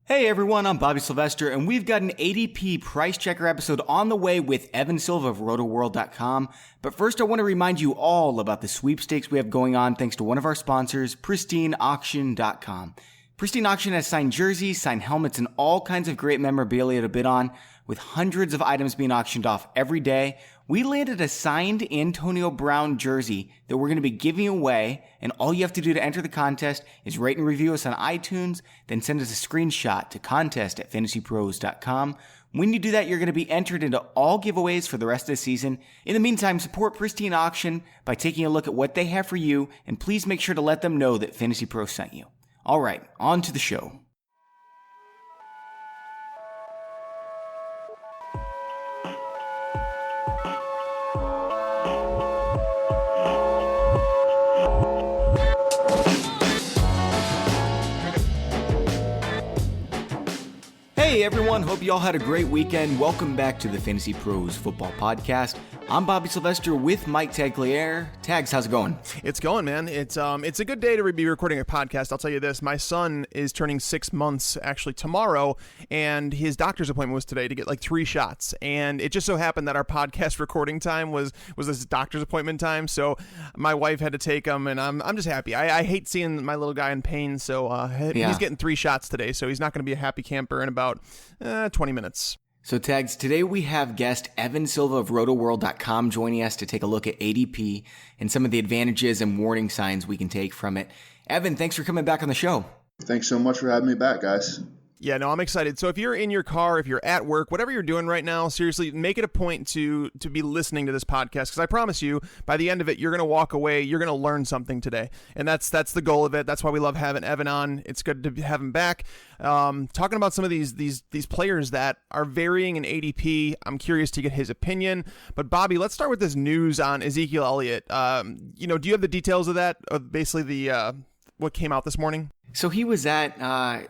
Hey everyone, I'm Bobby Sylvester, and we've got an ADP price checker episode on the way with Evan Silva of Rotoworld.com. But first, I want to remind you all about the sweepstakes we have going on thanks to one of our sponsors, PristineAuction.com. Pristine Auction has signed jerseys, signed helmets, and all kinds of great memorabilia to bid on. With hundreds of items being auctioned off every day, we landed a signed Antonio Brown jersey that we're going to be giving away, and all you have to do to enter the contest is rate and review us on iTunes, then send us a screenshot to contest@fantasypros.com. When you do that, you're going to be entered into all giveaways for the rest of the season. In the meantime, support Pristine Auction by taking a look at what they have for you, and please make sure to let them know that Fantasy Pros sent you. All right, on to the show. Hey everyone, hope you all had a great weekend. Welcome back to the Fantasy Pros Football Podcast. I'm Bobby Sylvester with Mike Tagliere. Tags, how's it going? It's going, man. It's a good day to be recording a podcast. I'll tell you this. My son is turning 6 months actually tomorrow, and his doctor's appointment was today to get like 3 shots. And it just so happened that our podcast recording time was this doctor's appointment time. So my wife had to take him, and I'm just happy. I hate seeing my little guy in pain. So he's getting 3 shots today. So he's not going to be a happy camper in about 20 minutes. So Tags, today we have guest Evan Silva of Rotoworld.com joining us to take a look at ADP and some of the advantages and warning signs we can take from it. Evan, thanks for coming back on the show. Thanks so much for having me back, guys. Yeah, no, I'm excited. So if you're in your car, if you're at work, whatever you're doing right now, seriously, make it a point to be listening to this podcast, because I promise you, by the end of it, you're going to walk away, you're going to learn something today. And that's the goal of it. That's why we love having Evan on. It's good to have him back. Talking about some of these players that are varying in ADP. I'm curious to get his opinion. But Bobby, let's start with this news on Ezekiel Elliott. Do you have the details of that? Of basically what came out this morning? So he was at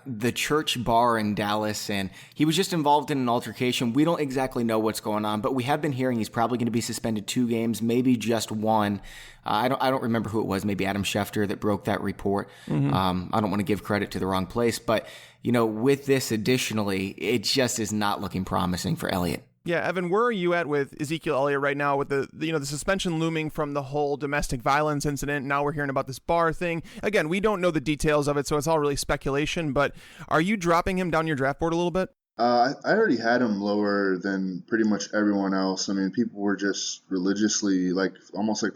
the church bar in Dallas, and he was just involved in an altercation. We don't exactly know what's going on, but we have been hearing he's probably going to be suspended 2 games, maybe just 1. I don't remember who it was, maybe Adam Schefter that broke that report. Mm-hmm. I don't want to give credit to the wrong place, but with this additionally, it just is not looking promising for Elliott. Yeah, Evan, where are you at with Ezekiel Elliott right now with the suspension looming from the whole domestic violence incident? Now we're hearing about this bar thing. Again, we don't know the details of it, so it's all really speculation, but are you dropping him down your draft board a little bit? I already had him lower than pretty much everyone else. I mean, people were just religiously almost like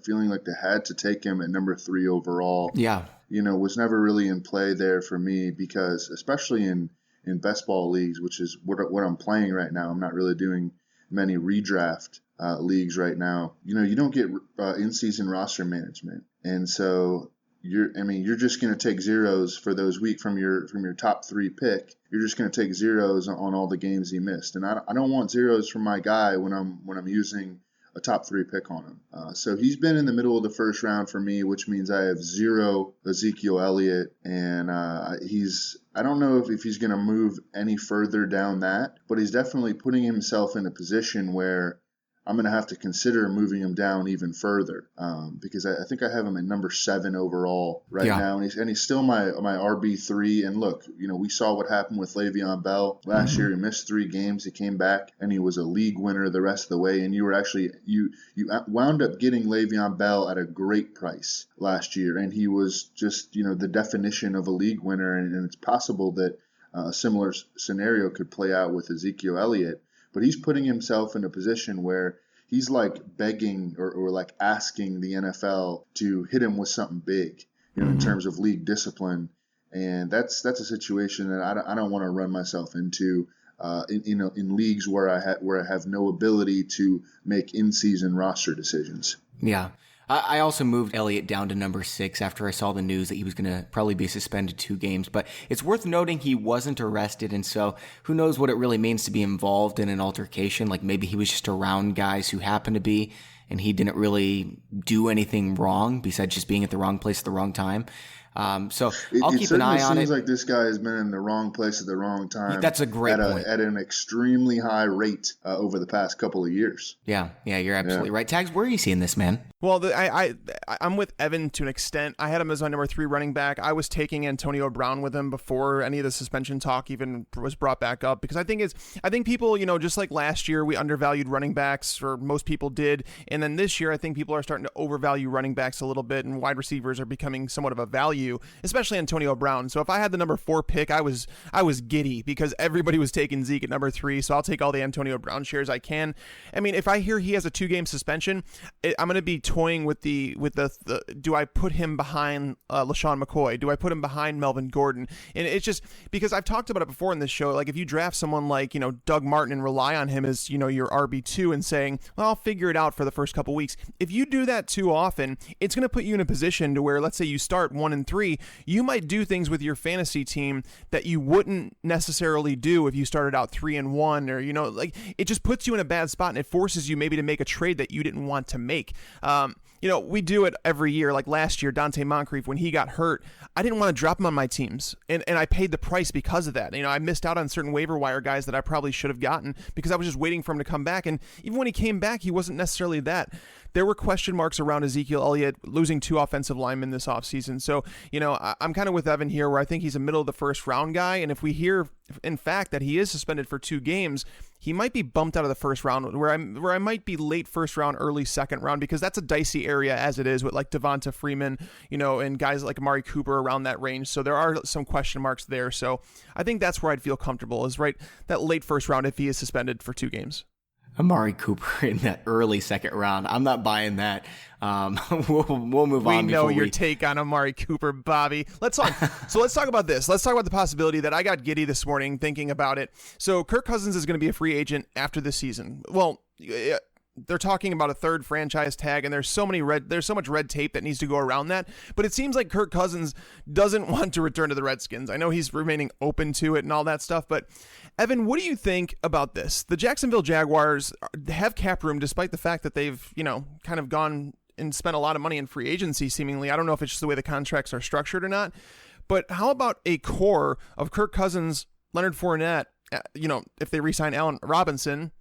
feeling like they had to take him at number 3 overall. Yeah. Was never really in play there for me, because especially in best ball leagues, which is what I'm playing right now. I'm not really doing many redraft leagues right now. You don't get in-season roster management, and so you're just going to take zeros for those weeks from your top 3 pick. You're just going to take zeros on all the games he missed, and I don't want zeros from my guy when I'm using a top 3 pick on him. So he's been in the middle of the first round for me, which means I have 0 Ezekiel Elliott, and I don't know if he's going to move any further down that, but he's definitely putting himself in a position where I'm going to have to consider moving him down even further, because I think I have him at number 7 overall right now, and he's still my RB3. And look, we saw what happened with Le'Veon Bell last year. He missed 3 games. He came back and he was a league winner the rest of the way. And you wound up getting Le'Veon Bell at a great price last year, and he was just the definition of a league winner. And it's possible that a similar scenario could play out with Ezekiel Elliott. But he's putting himself in a position where he's like begging or like asking the NFL to hit him with something big, in terms of league discipline. And that's a situation that I don't want to run myself into in leagues where I have no ability to make in-season roster decisions. Yeah. I also moved Elliott down to number 6 after I saw the news that he was going to probably be suspended 2 games. But it's worth noting he wasn't arrested, and so who knows what it really means to be involved in an altercation. Like maybe he was just around guys who happened to be, and he didn't really do anything wrong besides just being at the wrong place at the wrong time. So I'll keep an eye on it. It seems like this guy has been in the wrong place at the wrong time. That's a great point. At an extremely high rate over the past couple of years. Yeah, you're absolutely right. Tags, where are you seeing this, man? Well, I'm with Evan to an extent. I had him as my number 3 running back. I was taking Antonio Brown with him before any of the suspension talk even was brought back up, because I think people, just like last year, we undervalued running backs, or most people did. And then this year, I think people are starting to overvalue running backs a little bit, and wide receivers are becoming somewhat of a value, especially Antonio Brown. So if I had the number 4 pick, I was giddy because everybody was taking Zeke at number 3. So I'll take all the Antonio Brown shares I can. I mean, if I hear he has a 2-game suspension, I'm going to be toying with the do I put him behind LaShawn McCoy? Do I put him behind Melvin Gordon? And it's just because I've talked about it before in this show. Like, if you draft someone like, Doug Martin and rely on him as, your RB2 and saying, well, I'll figure it out for the first couple weeks. If you do that too often, it's going to put you in a position to where, let's say you start 1-3, you might do things with your fantasy team that you wouldn't necessarily do if you started out 3-1, or, like, it just puts you in a bad spot, and it forces you maybe to make a trade that you didn't want to make. We do it every year. Like last year, Dante Moncrief, when he got hurt, I didn't want to drop him on my teams, and I paid the price because of that. I missed out on certain waiver wire guys that I probably should have gotten because I was just waiting for him to come back, and even when he came back, he wasn't necessarily that. There were question marks around Ezekiel Elliott losing 2 offensive linemen this offseason. So, I'm kind of with Evan here, where I think he's a middle of the first round guy. And if we hear, in fact, that he is suspended for 2 games, he might be bumped out of the first round, where I might be late first round, early second round, because that's a dicey area as it is with like D'Onta Foreman, and guys like Amari Cooper around that range. So there are some question marks there. So I think that's where I'd feel comfortable, is right that late first round if he is suspended for 2 games. Amari Cooper in that early second round. I'm not buying that. We'll move on. We know your take on Amari Cooper, Bobby. Let's talk about this. Let's talk about the possibility that I got giddy this morning thinking about it. So Kirk Cousins is going to be a free agent after this season. Well, they're talking about a 3rd franchise tag, and there's so much red tape that needs to go around that. But it seems like Kirk Cousins doesn't want to return to the Redskins. I know he's remaining open to it and all that stuff, but Evan, what do you think about this? The Jacksonville Jaguars have cap room, despite the fact that they've, kind of gone and spent a lot of money in free agency, seemingly. I don't know if it's just the way the contracts are structured or not, but how about a core of Kirk Cousins, Leonard Fournette, if they re-sign Allen Robinson,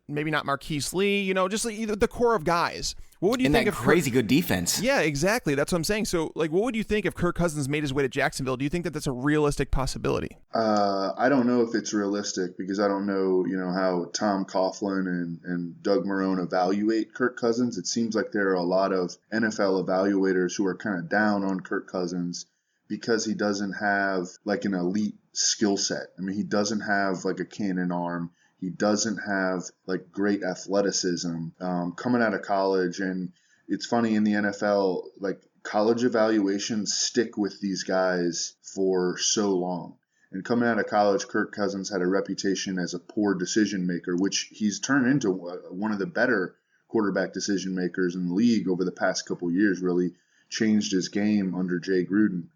maybe not Marquise Lee, just like the core of guys. What would you think of crazy good defense? Yeah, exactly. That's what I'm saying. So, what would you think if Kirk Cousins made his way to Jacksonville? Do you think that that's a realistic possibility? I don't know if it's realistic, because I don't know, how Tom Coughlin and Doug Marrone evaluate Kirk Cousins. It seems like there are a lot of NFL evaluators who are kind of down on Kirk Cousins because he doesn't have like an elite skill set. I mean, he doesn't have like a cannon arm. He doesn't have like great athleticism coming out of college. And it's funny, in the NFL, like college evaluations stick with these guys for so long. And coming out of college, Kirk Cousins had a reputation as a poor decision maker, which he's turned into one of the better quarterback decision makers in the league over the past couple of years. Really changed his game under Jay Gruden.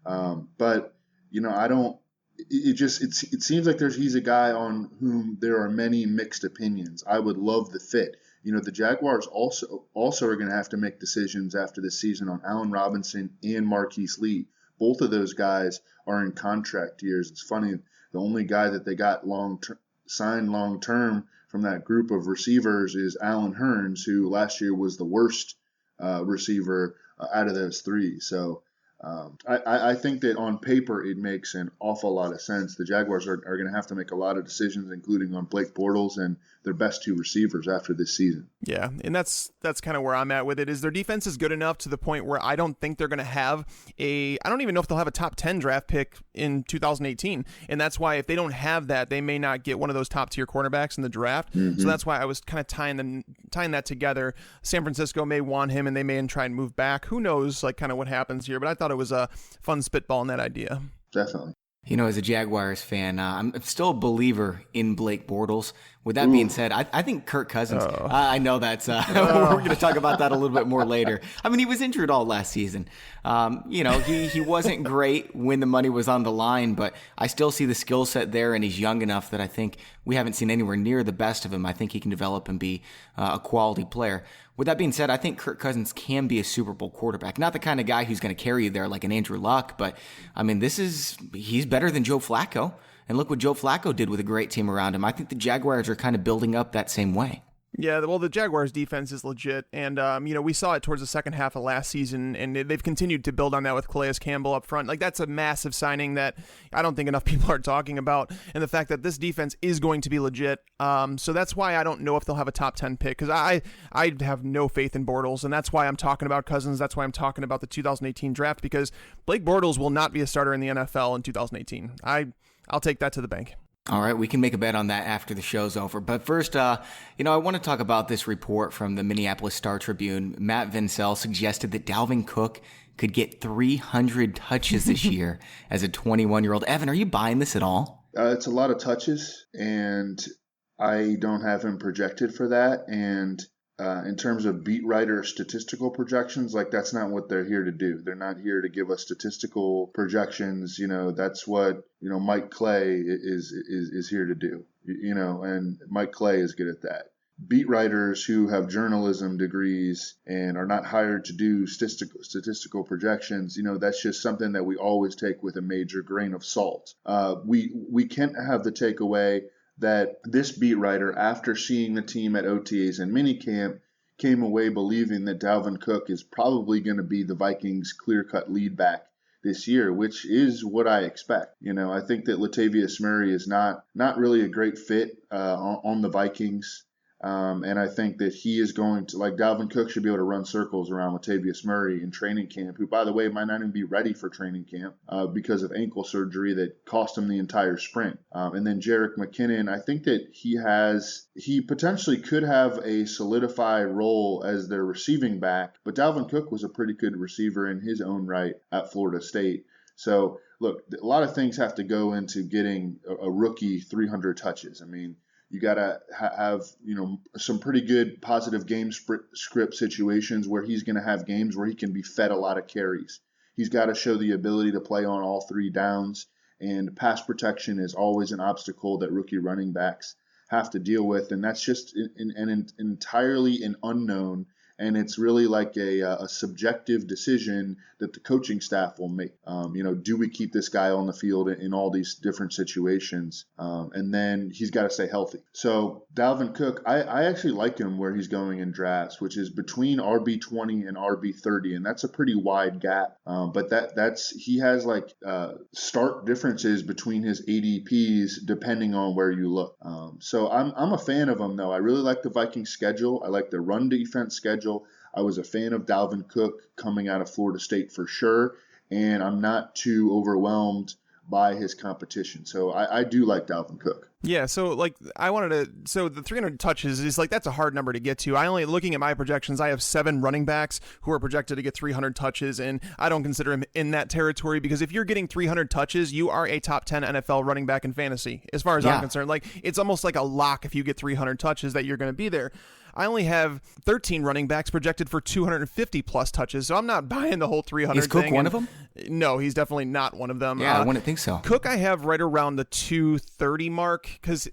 But I don't. It seems like he's a guy on whom there are many mixed opinions. I would love the fit. The Jaguars also are going to have to make decisions after this season on Allen Robinson and Marquise Lee. Both of those guys are in contract years. It's funny, the only guy that they got signed long term from that group of receivers is Allen Hurns, who last year was the worst receiver out of those 3. So I think that on paper it makes an awful lot of sense. The Jaguars are going to have to make a lot of decisions, including on Blake Bortles and their best 2 receivers after this season. Yeah, and that's kind of where I'm at with it, is their defense is good enough to the point where I don't think they're going to have I don't even know if they'll have a top 10 draft pick in 2018. And that's why if they don't have that, they may not get one of those top tier cornerbacks in the draft. Mm-hmm. So that's why I was kind of tying that together. San Francisco may want him, and they may try and move back. Who knows, like kind of what happens here, but I thought it was a fun spitball in that idea. Definitely. As a Jaguars fan, I'm still a believer in Blake Bortles. With that being said, I think Kirk Cousins, I know that's, we're going to talk about that a little bit more later. I mean, he was injured all last season. He wasn't great when the money was on the line, but I still see the skill set there, and he's young enough that I think we haven't seen anywhere near the best of him. I think he can develop and be a quality player. With that being said, I think Kirk Cousins can be a Super Bowl quarterback. Not the kind of guy who's going to carry you there like an Andrew Luck, but I mean, he's better than Joe Flacco. And look what Joe Flacco did with a great team around him. I think the Jaguars are kind of building up that same way. Yeah, well, the Jaguars' defense is legit, and we saw it towards the second half of last season, and they've continued to build on that with Calais Campbell up front. Like, that's a massive signing that I don't think enough people are talking about, and the fact that this defense is going to be legit. So that's why I don't know if they'll have a top 10 pick, because I have no faith in Bortles, and that's why I'm talking about Cousins. That's why I'm talking about the 2018 draft, because Blake Bortles will not be a starter in the NFL in 2018. I'll take that to the bank. All right, we can make a bet on that after the show's over. But first, I want to talk about this report from the Minneapolis Star-Tribune. Matt Vincel suggested that Dalvin Cook could get 300 touches this year as a 21-year-old. Evan, are you buying this at all? It's a lot of touches, and I don't have him projected for that. And in terms of beat writer statistical projections, like, that's not what they're here to do. They're not here to give us statistical projections. That's what, Mike Clay is here to do, and Mike Clay is good at that. Beat writers who have journalism degrees and are not hired to do statistical projections, that's just something that we always take with a major grain of salt. We can't have the takeaway that this beat writer, after seeing the team at OTAs and minicamp, came away believing that Dalvin Cook is probably going to be the Vikings' clear-cut lead back this year, which is what I expect. I think that Latavius Murray is not really a great fit on the Vikings. And I think that he is going to, like, Dalvin Cook should be able to run circles around Latavius Murray in training camp, who, by the way, might not even be ready for training camp because of ankle surgery that cost him the entire spring. And then Jerick McKinnon, I think that he potentially could have a solidified role as their receiving back, but Dalvin Cook was a pretty good receiver in his own right at Florida State. So, look, a lot of things have to go into getting a rookie 300 touches. I mean, you got to have, some pretty good positive game script situations where he's going to have games where he can be fed a lot of carries. He's got to show the ability to play on all three downs, and pass protection is always an obstacle that rookie running backs have to deal with, and that's just entirely an unknown. And it's really like a subjective decision that the coaching staff will make. Do we keep this guy on the field in all these different situations? And then he's got to stay healthy. So Dalvin Cook, I actually like him where he's going in drafts, which is between RB20 and RB30, and that's a pretty wide gap. But he has stark differences between his ADPs depending on where you look. So I'm a fan of him, though. I really like the Vikings schedule. I like the run defense schedule. I was a fan of Dalvin Cook coming out of Florida State for sure, and I'm not too overwhelmed by his competition. So I do like Dalvin Cook. Yeah, so the 300 touches is that's a hard number to get to. Looking at my projections, I have 7 running backs who are projected to get 300 touches, and I don't consider him in that territory, because if you're getting 300 touches, you are a top 10 NFL running back in fantasy, as far as I'm concerned. It's almost like a lock if you get 300 touches that you're going to be there. I only have 13 running backs projected for 250 plus touches, so I'm not buying the whole 300 Is Cook thing. one of them? No, he's definitely not one of them. Yeah, I wouldn't think so. Cook I have right around the 230 mark, because,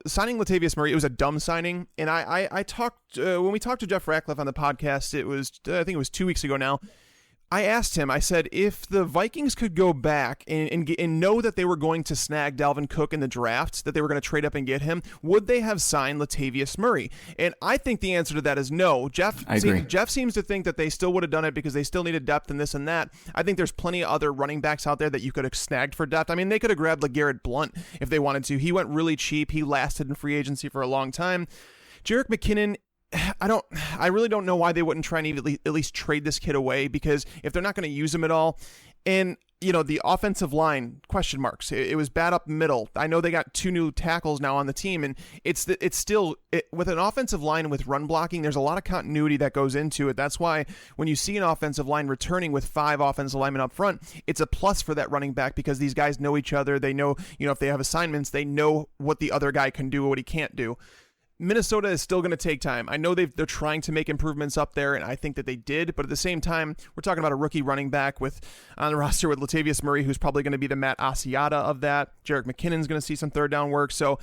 signing Latavius Murray, it was a dumb signing, and I talked, when we talked to Jeff Ratcliffe on the podcast, I think it was 2 weeks ago now, I asked him, I said, if the Vikings could go back and know that they were going to snag Dalvin Cook in the draft, that they were going to trade up and get him, would they have signed Latavius Murray? And I think the answer to that is no. Jeff seems to think that they still would have done it because they still needed depth and this and that. I think there's plenty of other running backs out there that you could have snagged for depth. I mean, they could have grabbed LeGarrette Blount if they wanted to. He went really cheap. He lasted in free agency for a long time. Jerick McKinnon, I really don't know why they wouldn't try and at least trade this kid away, because if they're not going to use him at all, And the offensive line, question marks. It was bad up middle. I know they got 2 new tackles now on the team, and it's still with an offensive line with run blocking, there's a lot of continuity that goes into it. That's why when you see an offensive line returning with 5 offensive linemen up front, it's a plus for that running back because these guys know each other. They know, if they have assignments, they know what the other guy can do or what he can't do. Minnesota is still going to take time. I know they're trying to make improvements up there, and I think that they did. But at the same time, we're talking about a rookie running back on the roster with Latavius Murray, who's probably going to be the Matt Asiata of that. Jerick McKinnon's going to see some third down work. So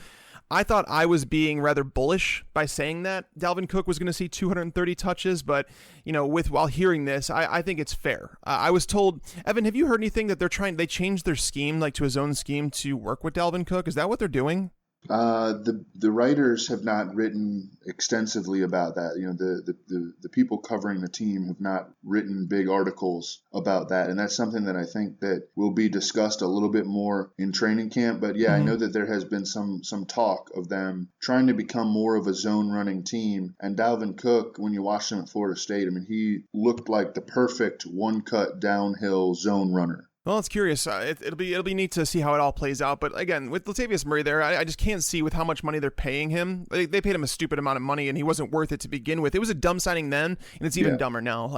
I thought I was being rather bullish by saying that Dalvin Cook was going to see 230 touches. But, while hearing this, I think it's fair. I was told, Evan, have you heard anything that they changed their scheme, like to a zone scheme to work with Dalvin Cook? Is that what they're doing? The writers have not written extensively about that. The people covering the team have not written big articles about that, and that's something that I think that will be discussed a little bit more in training camp. But yeah, I know that there has been some talk of them trying to become more of a zone running team. And Dalvin Cook, when you watched him at Florida State, he looked like the perfect one-cut downhill zone runner. Well, it's curious. It'll be neat to see how it all plays out. But again, with Latavius Murray there, I just can't see with how much money they're paying him. They paid him a stupid amount of money, and he wasn't worth it to begin with. It was a dumb signing then, and it's even dumber now.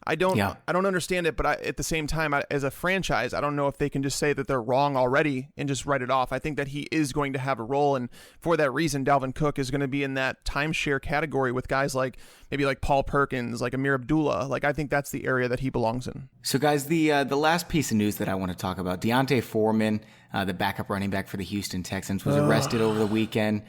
I don't understand it, but at the same time, as a franchise, I don't know if they can just say that they're wrong already and just write it off. I think that he is going to have a role, and for that reason, Dalvin Cook is going to be in that timeshare category with guys like Paul Perkins, like Amir Abdullah. I think that's the area that he belongs in. So, guys, the last piece of news that I want to talk about, D'Onta Foreman, the backup running back for the Houston Texans, was arrested over the weekend.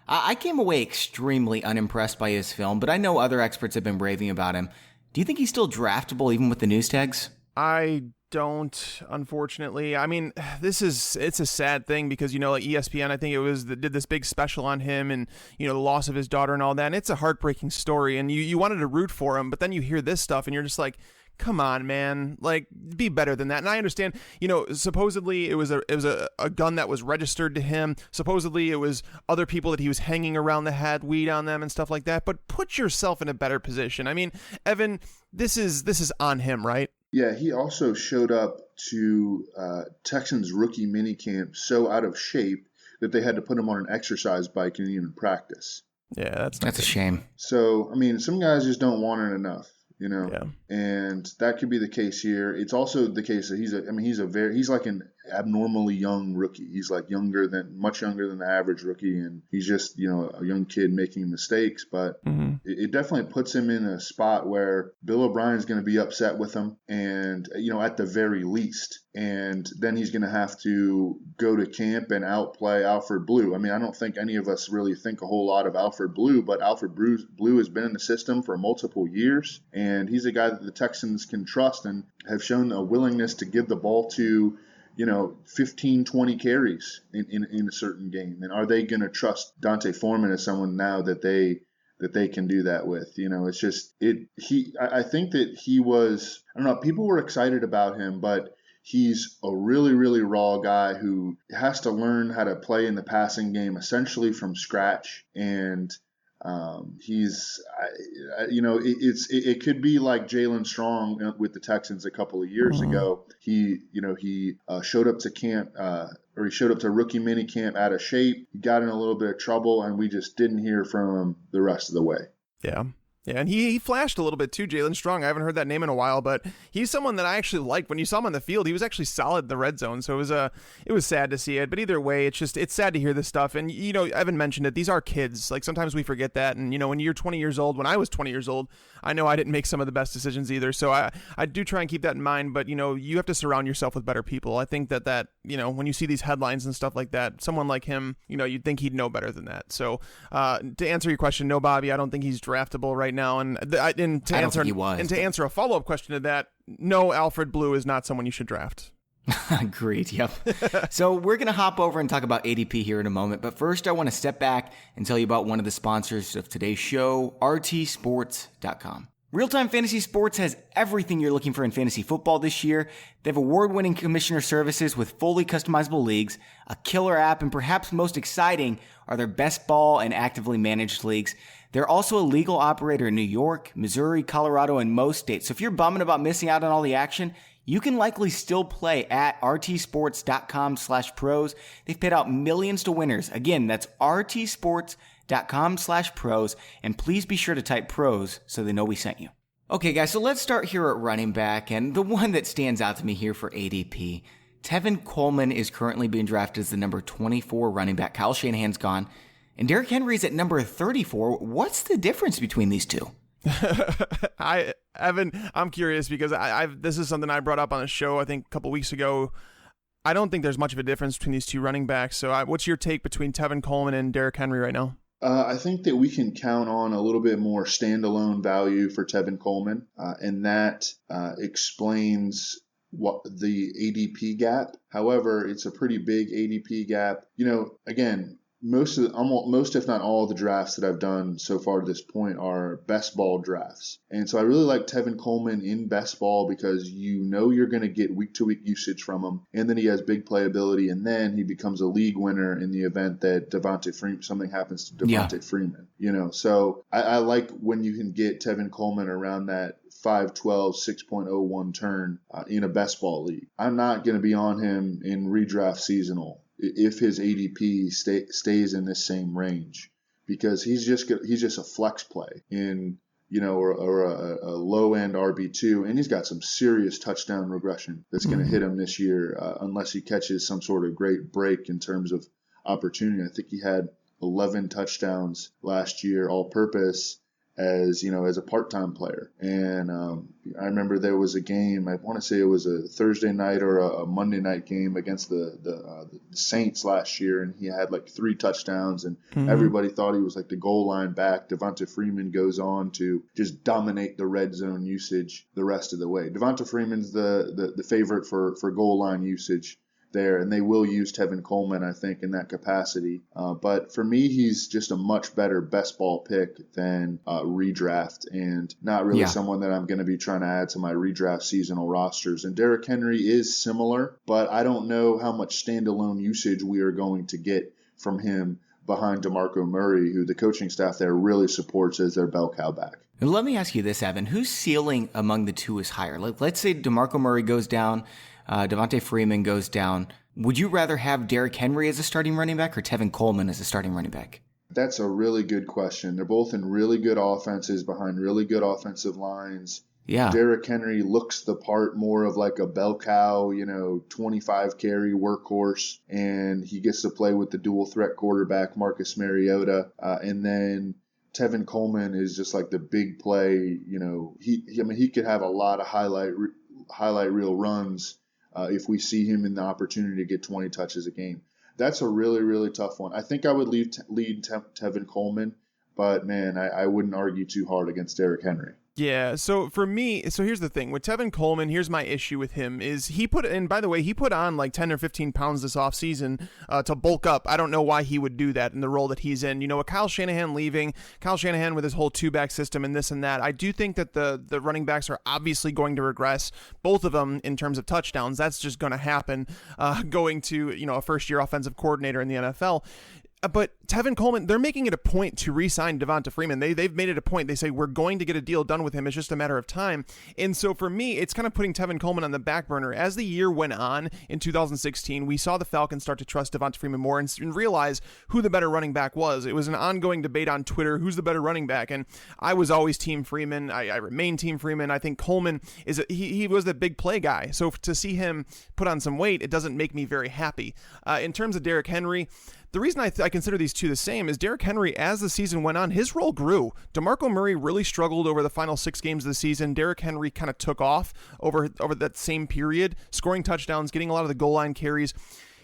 I came away extremely unimpressed by his film, but I know other experts have been raving about him. Do you think he's still draftable even with the news tags? I don't, unfortunately. It's a sad thing because, ESPN, I think it was, did this big special on him and, the loss of his daughter and all that. And it's a heartbreaking story. And you wanted to root for him, but then you hear this stuff and you're just like, come on, man, be better than that. And I understand, supposedly it was a gun that was registered to him. Supposedly it was other people that he was hanging around that had weed on them and stuff like that. But put yourself in a better position. Evan, this is on him, right? Yeah, he also showed up to Texans rookie minicamp so out of shape that they had to put him on an exercise bike and even practice. Yeah, that's a shame. So, some guys just don't want it enough. Yeah. And that could be the case here. It's also the case that he's like an abnormally young rookie. He's much younger than the average rookie, and he's just, a young kid making mistakes. But it definitely puts him in a spot where Bill O'Brien's going to be upset with him, and at the very least. And then he's going to have to go to camp and outplay Alfred Blue. I don't think any of us really think a whole lot of Alfred Blue, but Alfred Blue has been in the system for multiple years, and he's a guy that the Texans can trust and have shown a willingness to give the ball to 15, 20 carries in a certain game. And are they going to trust D'Onta Foreman as someone now that they can do that with? It's just I think that he was, I don't know, people were excited about him, but he's a really, really raw guy who has to learn how to play in the passing game essentially from scratch. And it could be like Jalen Strong with the Texans a couple of years ago. He showed up to camp, or he showed up to rookie mini camp out of shape. He got in a little bit of trouble, and we just didn't hear from him the rest of the way. Yeah. Yeah, and he flashed a little bit too, Jalen Strong. I haven't heard that name in a while, but he's someone that I actually liked. When you saw him on the field, he was actually solid in the red zone, so it was sad to see it. But either way, it's sad to hear this stuff. And, Evan mentioned it. These are kids. Sometimes we forget that. And, when you're 20 years old, when I was 20 years old, I know I didn't make some of the best decisions either. So I do try and keep that in mind. But, you have to surround yourself with better people. I think that when you see these headlines and stuff like that, someone like him, you'd think he'd know better than that. So to answer your question, no, Bobby, I don't think he's draftable right now. And to answer a follow-up question to that, no, Alfred Blue is not someone you should draft. Agreed, yep. So we're going to hop over and talk about ADP here in a moment, but first I want to step back and tell you about one of the sponsors of today's show, rtsports.com. Real-Time Fantasy Sports has everything you're looking for in fantasy football this year. They have award-winning commissioner services with fully customizable leagues, a killer app, and perhaps most exciting are their best ball and actively managed leagues. They're also a legal operator in New York, Missouri, Colorado, and most states. So if you're bumming about missing out on all the action, you can likely still play at rtsports.com/pros. They've paid out millions to winners. Again, that's rtsports.com/pros. And please be sure to type pros so they know we sent you. Okay, guys, so let's start here at running back. And the one that stands out to me here for ADP, Tevin Coleman is currently being drafted as the number 24 running back. Kyle Shanahan's gone. And Derrick Henry's at number 34. What's the difference between these two? Evan, I'm curious because this is something I brought up on a show, I think a couple weeks ago. I don't think there's much of a difference between these two running backs. So what's your take between Tevin Coleman and Derrick Henry right now? I think that we can count on a little bit more standalone value for Tevin Coleman, and that explains what the ADP gap. However, it's a pretty big ADP gap. Again, most if not all the drafts that I've done so far to this point are best ball drafts. And so I really like Tevin Coleman in best ball because you're going to get week to week usage from him. And then he has big playability. And then he becomes a league winner in the event that something happens to Devonta Freeman. So I like when you can get Tevin Coleman around that 5'12", 6.01 turn in a best ball league. I'm not going to be on him in redraft seasonal if his ADP stays in this same range, because he's just a flex play in or a low end RB2, and he's got some serious touchdown regression that's going to hit him this year unless he catches some sort of great break in terms of opportunity. I think he had 11 touchdowns last year, all purpose, as a part-time player. And I remember there was a game, I want to say it was a Thursday night or a Monday night game against the Saints last year, and he had like 3 touchdowns, and everybody thought he was like the goal line back. Devonta Freeman goes on to just dominate the red zone usage the rest of the way. Devonta Freeman's the favorite for goal line usage there, and they will use Tevin Coleman, I think, in that capacity. But for me, he's just a much better best ball pick than redraft, and not really someone that I'm going to be trying to add to my redraft seasonal rosters. And Derrick Henry is similar, but I don't know how much standalone usage we are going to get from him behind DeMarco Murray, who the coaching staff there really supports as their bell cow back. And let me ask you this, Evan. Whose ceiling among the two is higher? Let's say DeMarco Murray goes down, Devonta Freeman goes down. Would you rather have Derrick Henry as a starting running back or Tevin Coleman as a starting running back? That's a really good question. They're both in really good offenses behind really good offensive lines. Yeah. Derrick Henry looks the part more of like a bell cow, 25 carry workhorse, and he gets to play with the dual threat quarterback, Marcus Mariota. And then Tevin Coleman is just like the big play. He could have a lot of highlight reel runs if we see him in the opportunity to get 20 touches a game. That's a really, really tough one. I think I would lead Tevin Coleman, but man, I wouldn't argue too hard against Derrick Henry. Yeah, so for me, here's the thing. With Tevin Coleman, here's my issue with him is he put on like 10 or 15 pounds this offseason to bulk up. I don't know why he would do that in the role that he's in. With Kyle Shanahan leaving, Kyle Shanahan with his whole 2-back system and this and that, I do think that the running backs are obviously going to regress, both of them in terms of touchdowns. That's just going to happen going to, a first-year offensive coordinator in the NFL. But Tevin Coleman, they're making it a point to re-sign Devonta Freeman. They've made it a point. They say, we're going to get a deal done with him. It's just a matter of time. And so for me, it's kind of putting Tevin Coleman on the back burner. As the year went on in 2016, we saw the Falcons start to trust Devonta Freeman more and realize who the better running back was. It was an ongoing debate on Twitter, who's the better running back? And I was always Team Freeman. I remain Team Freeman. I think Coleman he was the big play guy. So to see him put on some weight, it doesn't make me very happy. In terms of Derrick Henry, the reason I consider these two the same is Derrick Henry, as the season went on, his role grew. DeMarco Murray really struggled over the final 6 games of the season. Derrick Henry kind of took off over that same period, scoring touchdowns, getting a lot of the goal line carries.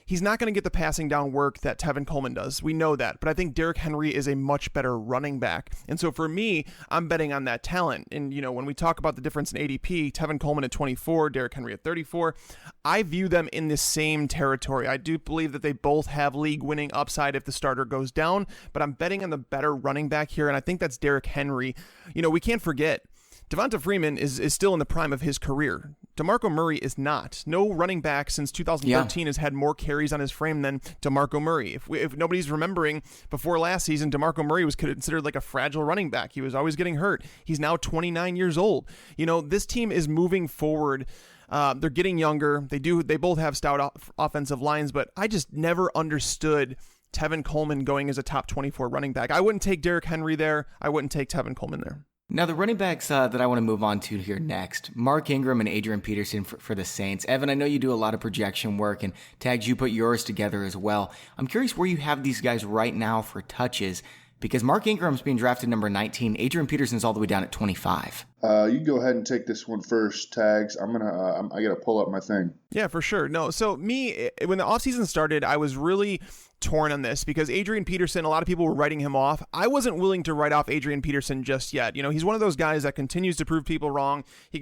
He's not going to get the passing down work that Tevin Coleman does. We know that. But I think Derrick Henry is a much better running back. And so for me, I'm betting on that talent. And, when we talk about the difference in ADP, Tevin Coleman at 24, Derrick Henry at 34, I view them in the same territory. I do believe that they both have league-winning upside if the starter goes down. But I'm betting on the better running back here. And I think that's Derrick Henry. We can't forget, Devonta Freeman is still in the prime of his career. DeMarco Murray is not. No running back since 2013 has had more carries on his frame than DeMarco Murray. If nobody's remembering, before last season, DeMarco Murray was considered like a fragile running back. He was always getting hurt. He's now 29 years old. This team is moving forward They're getting younger. They both have stout offensive lines, but I just never understood Tevin Coleman going as a top 24 running back. I wouldn't take Derrick Henry there. I wouldn't take Tevin Coleman there. Now, the running backs that I want to move on to here next, Mark Ingram and Adrian Peterson for the Saints. Evan, I know you do a lot of projection work, and Tags, you put yours together as well. I'm curious where you have these guys right now for touches, because Mark Ingram's being drafted number 19. Adrian Peterson's all the way down at 25. You go ahead and take this one first, Tags. I gotta pull up my thing. Yeah, for sure. No, so when the offseason started, I was really torn on this because Adrian Peterson, a lot of people were writing him off. I wasn't willing to write off Adrian Peterson just yet. He's one of those guys that continues to prove people wrong. He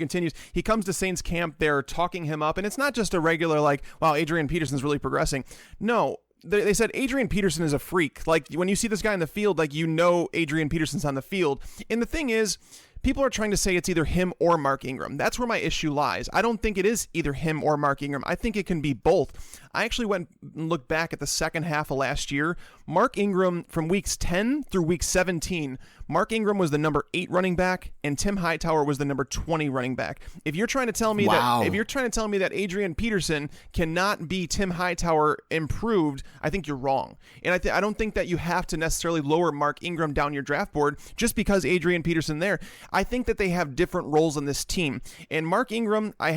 comes to Saints camp, they're talking him up, and it's not just a regular wow, Adrian Peterson's really progressing. No. They said Adrian Peterson is a freak. When you see this guy in the field, Adrian Peterson's on the field. And the thing is, people are trying to say it's either him or Mark Ingram. That's where my issue lies. I don't think it is either him or Mark Ingram. I think it can be both. I actually went and looked back at the second half of last year. Mark Ingram, from weeks 10 through week 17, Mark Ingram was the number 8 running back, and Tim Hightower was the number 20 running back. If you're trying to tell me that Adrian Peterson cannot be Tim Hightower improved, I think you're wrong. And I don't think that you have to necessarily lower Mark Ingram down your draft board just because Adrian Peterson there. I think that they have different roles on this team. And Mark Ingram, I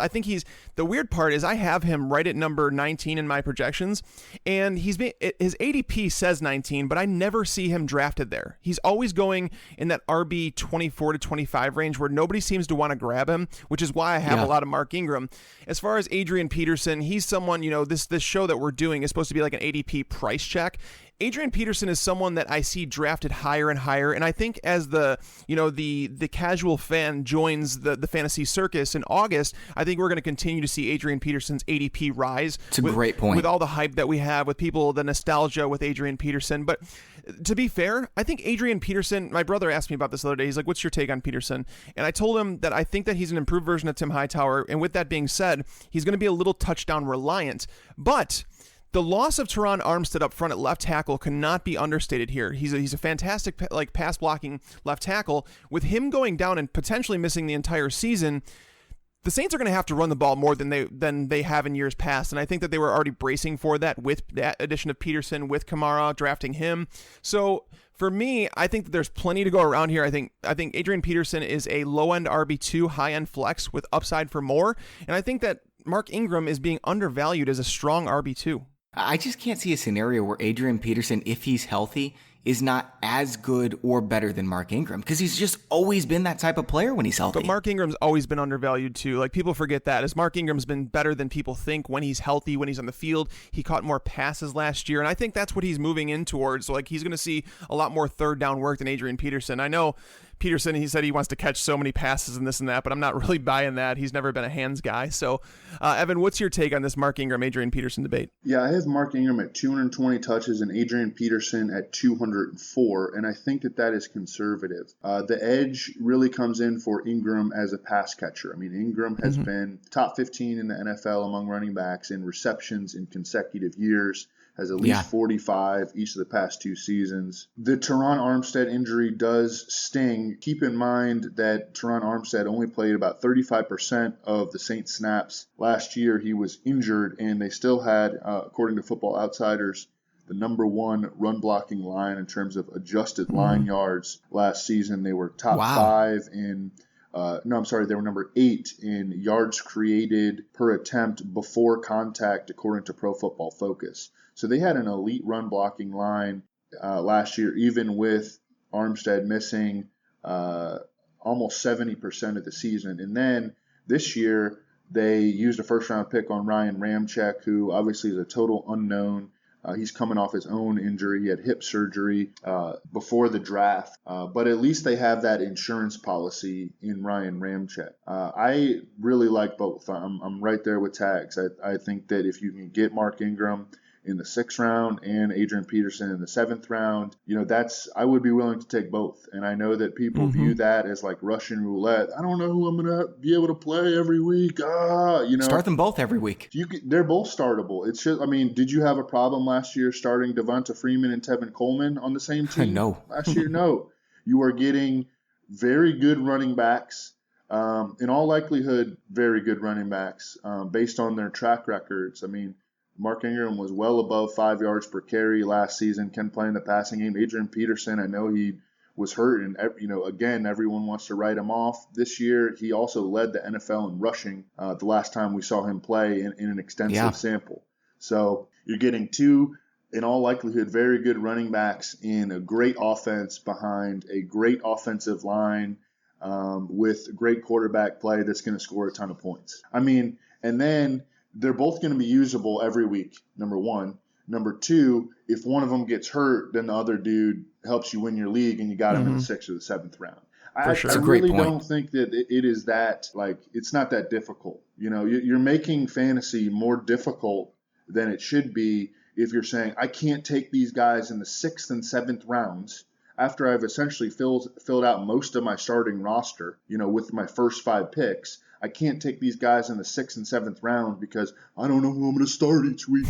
think the weird part is I have him right at number 19 in my projections, and his ADP says 19, but I never see him drafted there. He's always going in that RB 24 to 25 range where nobody seems to want to grab him, which is why I have a lot of Mark Ingram. As far as Adrian Peterson, he's someone, this show that we're doing is supposed to be like an ADP price check. Adrian Peterson is someone that I see drafted higher and higher, and I think as the casual fan joins the fantasy circus in August, I think we're going to continue to see Adrian Peterson's ADP rise. It's a great point. With all the hype that we have, with people, the nostalgia with Adrian Peterson. But to be fair, I think Adrian Peterson, my brother asked me about this the other day. He's like, what's your take on Peterson? And I told him that I think that he's an improved version of Tim Hightower, and with that being said, he's going to be a little touchdown reliant. But the loss of Teron Armstead up front at left tackle cannot be understated here. He's a fantastic pass blocking left tackle. With him going down and potentially missing the entire season, the Saints are going to have to run the ball more than they have in years past, and I think that they were already bracing for that with that addition of Peterson, with Kamara drafting him. So for me, I think that there's plenty to go around here. I think Adrian Peterson is a low-end RB2, high-end flex with upside for more, and I think that Mark Ingram is being undervalued as a strong RB2. I just can't see a scenario where Adrian Peterson, if he's healthy, is not as good or better than Mark Ingram, because he's just always been that type of player when he's healthy. But Mark Ingram's always been undervalued too. People forget that, as Mark Ingram's been better than people think when he's healthy, when he's on the field. He caught more passes last year, and I think that's what he's moving in towards. So he's going to see a lot more third down work than Adrian Peterson. I know Peterson, he said he wants to catch so many passes and this and that, but I'm not really buying that. He's never been a hands guy. So, Evan, what's your take on this Mark Ingram, Adrian Peterson debate? Yeah, I have Mark Ingram at 220 touches and Adrian Peterson at 204, and I think that is conservative. The edge really comes in for Ingram as a pass catcher. I mean, Ingram has been top 15 in the NFL among running backs in receptions in consecutive years. Has at least 45 each of the past 2 seasons. The Teron Armstead injury does sting. Keep in mind that Teron Armstead only played about 35% of the Saints snaps last year. He was injured, and they still had, according to Football Outsiders, the number 1 run blocking line in terms of adjusted line yards last season. They were top 5 in they were number 8 in yards created per attempt before contact, according to Pro Football Focus. So they had an elite run blocking line last year, even with Armstead missing almost 70% of the season. And then this year, they used a first-round pick on Ryan Ramczyk, who obviously is a total unknown. He's coming off his own injury. He had hip surgery before the draft. But at least they have that insurance policy in Ryan Ramczyk. I really like both. I'm right there with Tags. I think that if you can get Mark Ingram in the 6th round and Adrian Peterson in the 7th round, I would be willing to take both. And I know that people view that as like Russian roulette. I don't know who I'm going to be able to play every week. Start them both every week. They're both startable. It's just, did you have a problem last year starting D'Onta Foreman and Tevin Coleman on the same team? No. Last year, no. You are getting very good running backs In all likelihood, very good running backs based on their track records. I mean, Mark Ingram was well above 5 yards per carry last season, can play in the passing game. Adrian Peterson, I know he was hurt, and again, everyone wants to write him off. This year, he also led the NFL in rushing the last time we saw him play in an extensive sample. So you're getting two, in all likelihood, very good running backs in a great offense behind a great offensive line with great quarterback play that's going to score a ton of points. I mean, and then they're both going to be usable every week, number one. Number two, if one of them gets hurt, then the other dude helps you win your league and you got him in the 6th or the 7th round. I really don't think that it is that, it's not that difficult. You're making fantasy more difficult than it should be if you're saying, I can't take these guys in the 6th and 7th rounds after I've essentially filled out most of my starting roster, with my first 5 picks. I can't take these guys in the 6th and 7th round because I don't know who I'm going to start each week.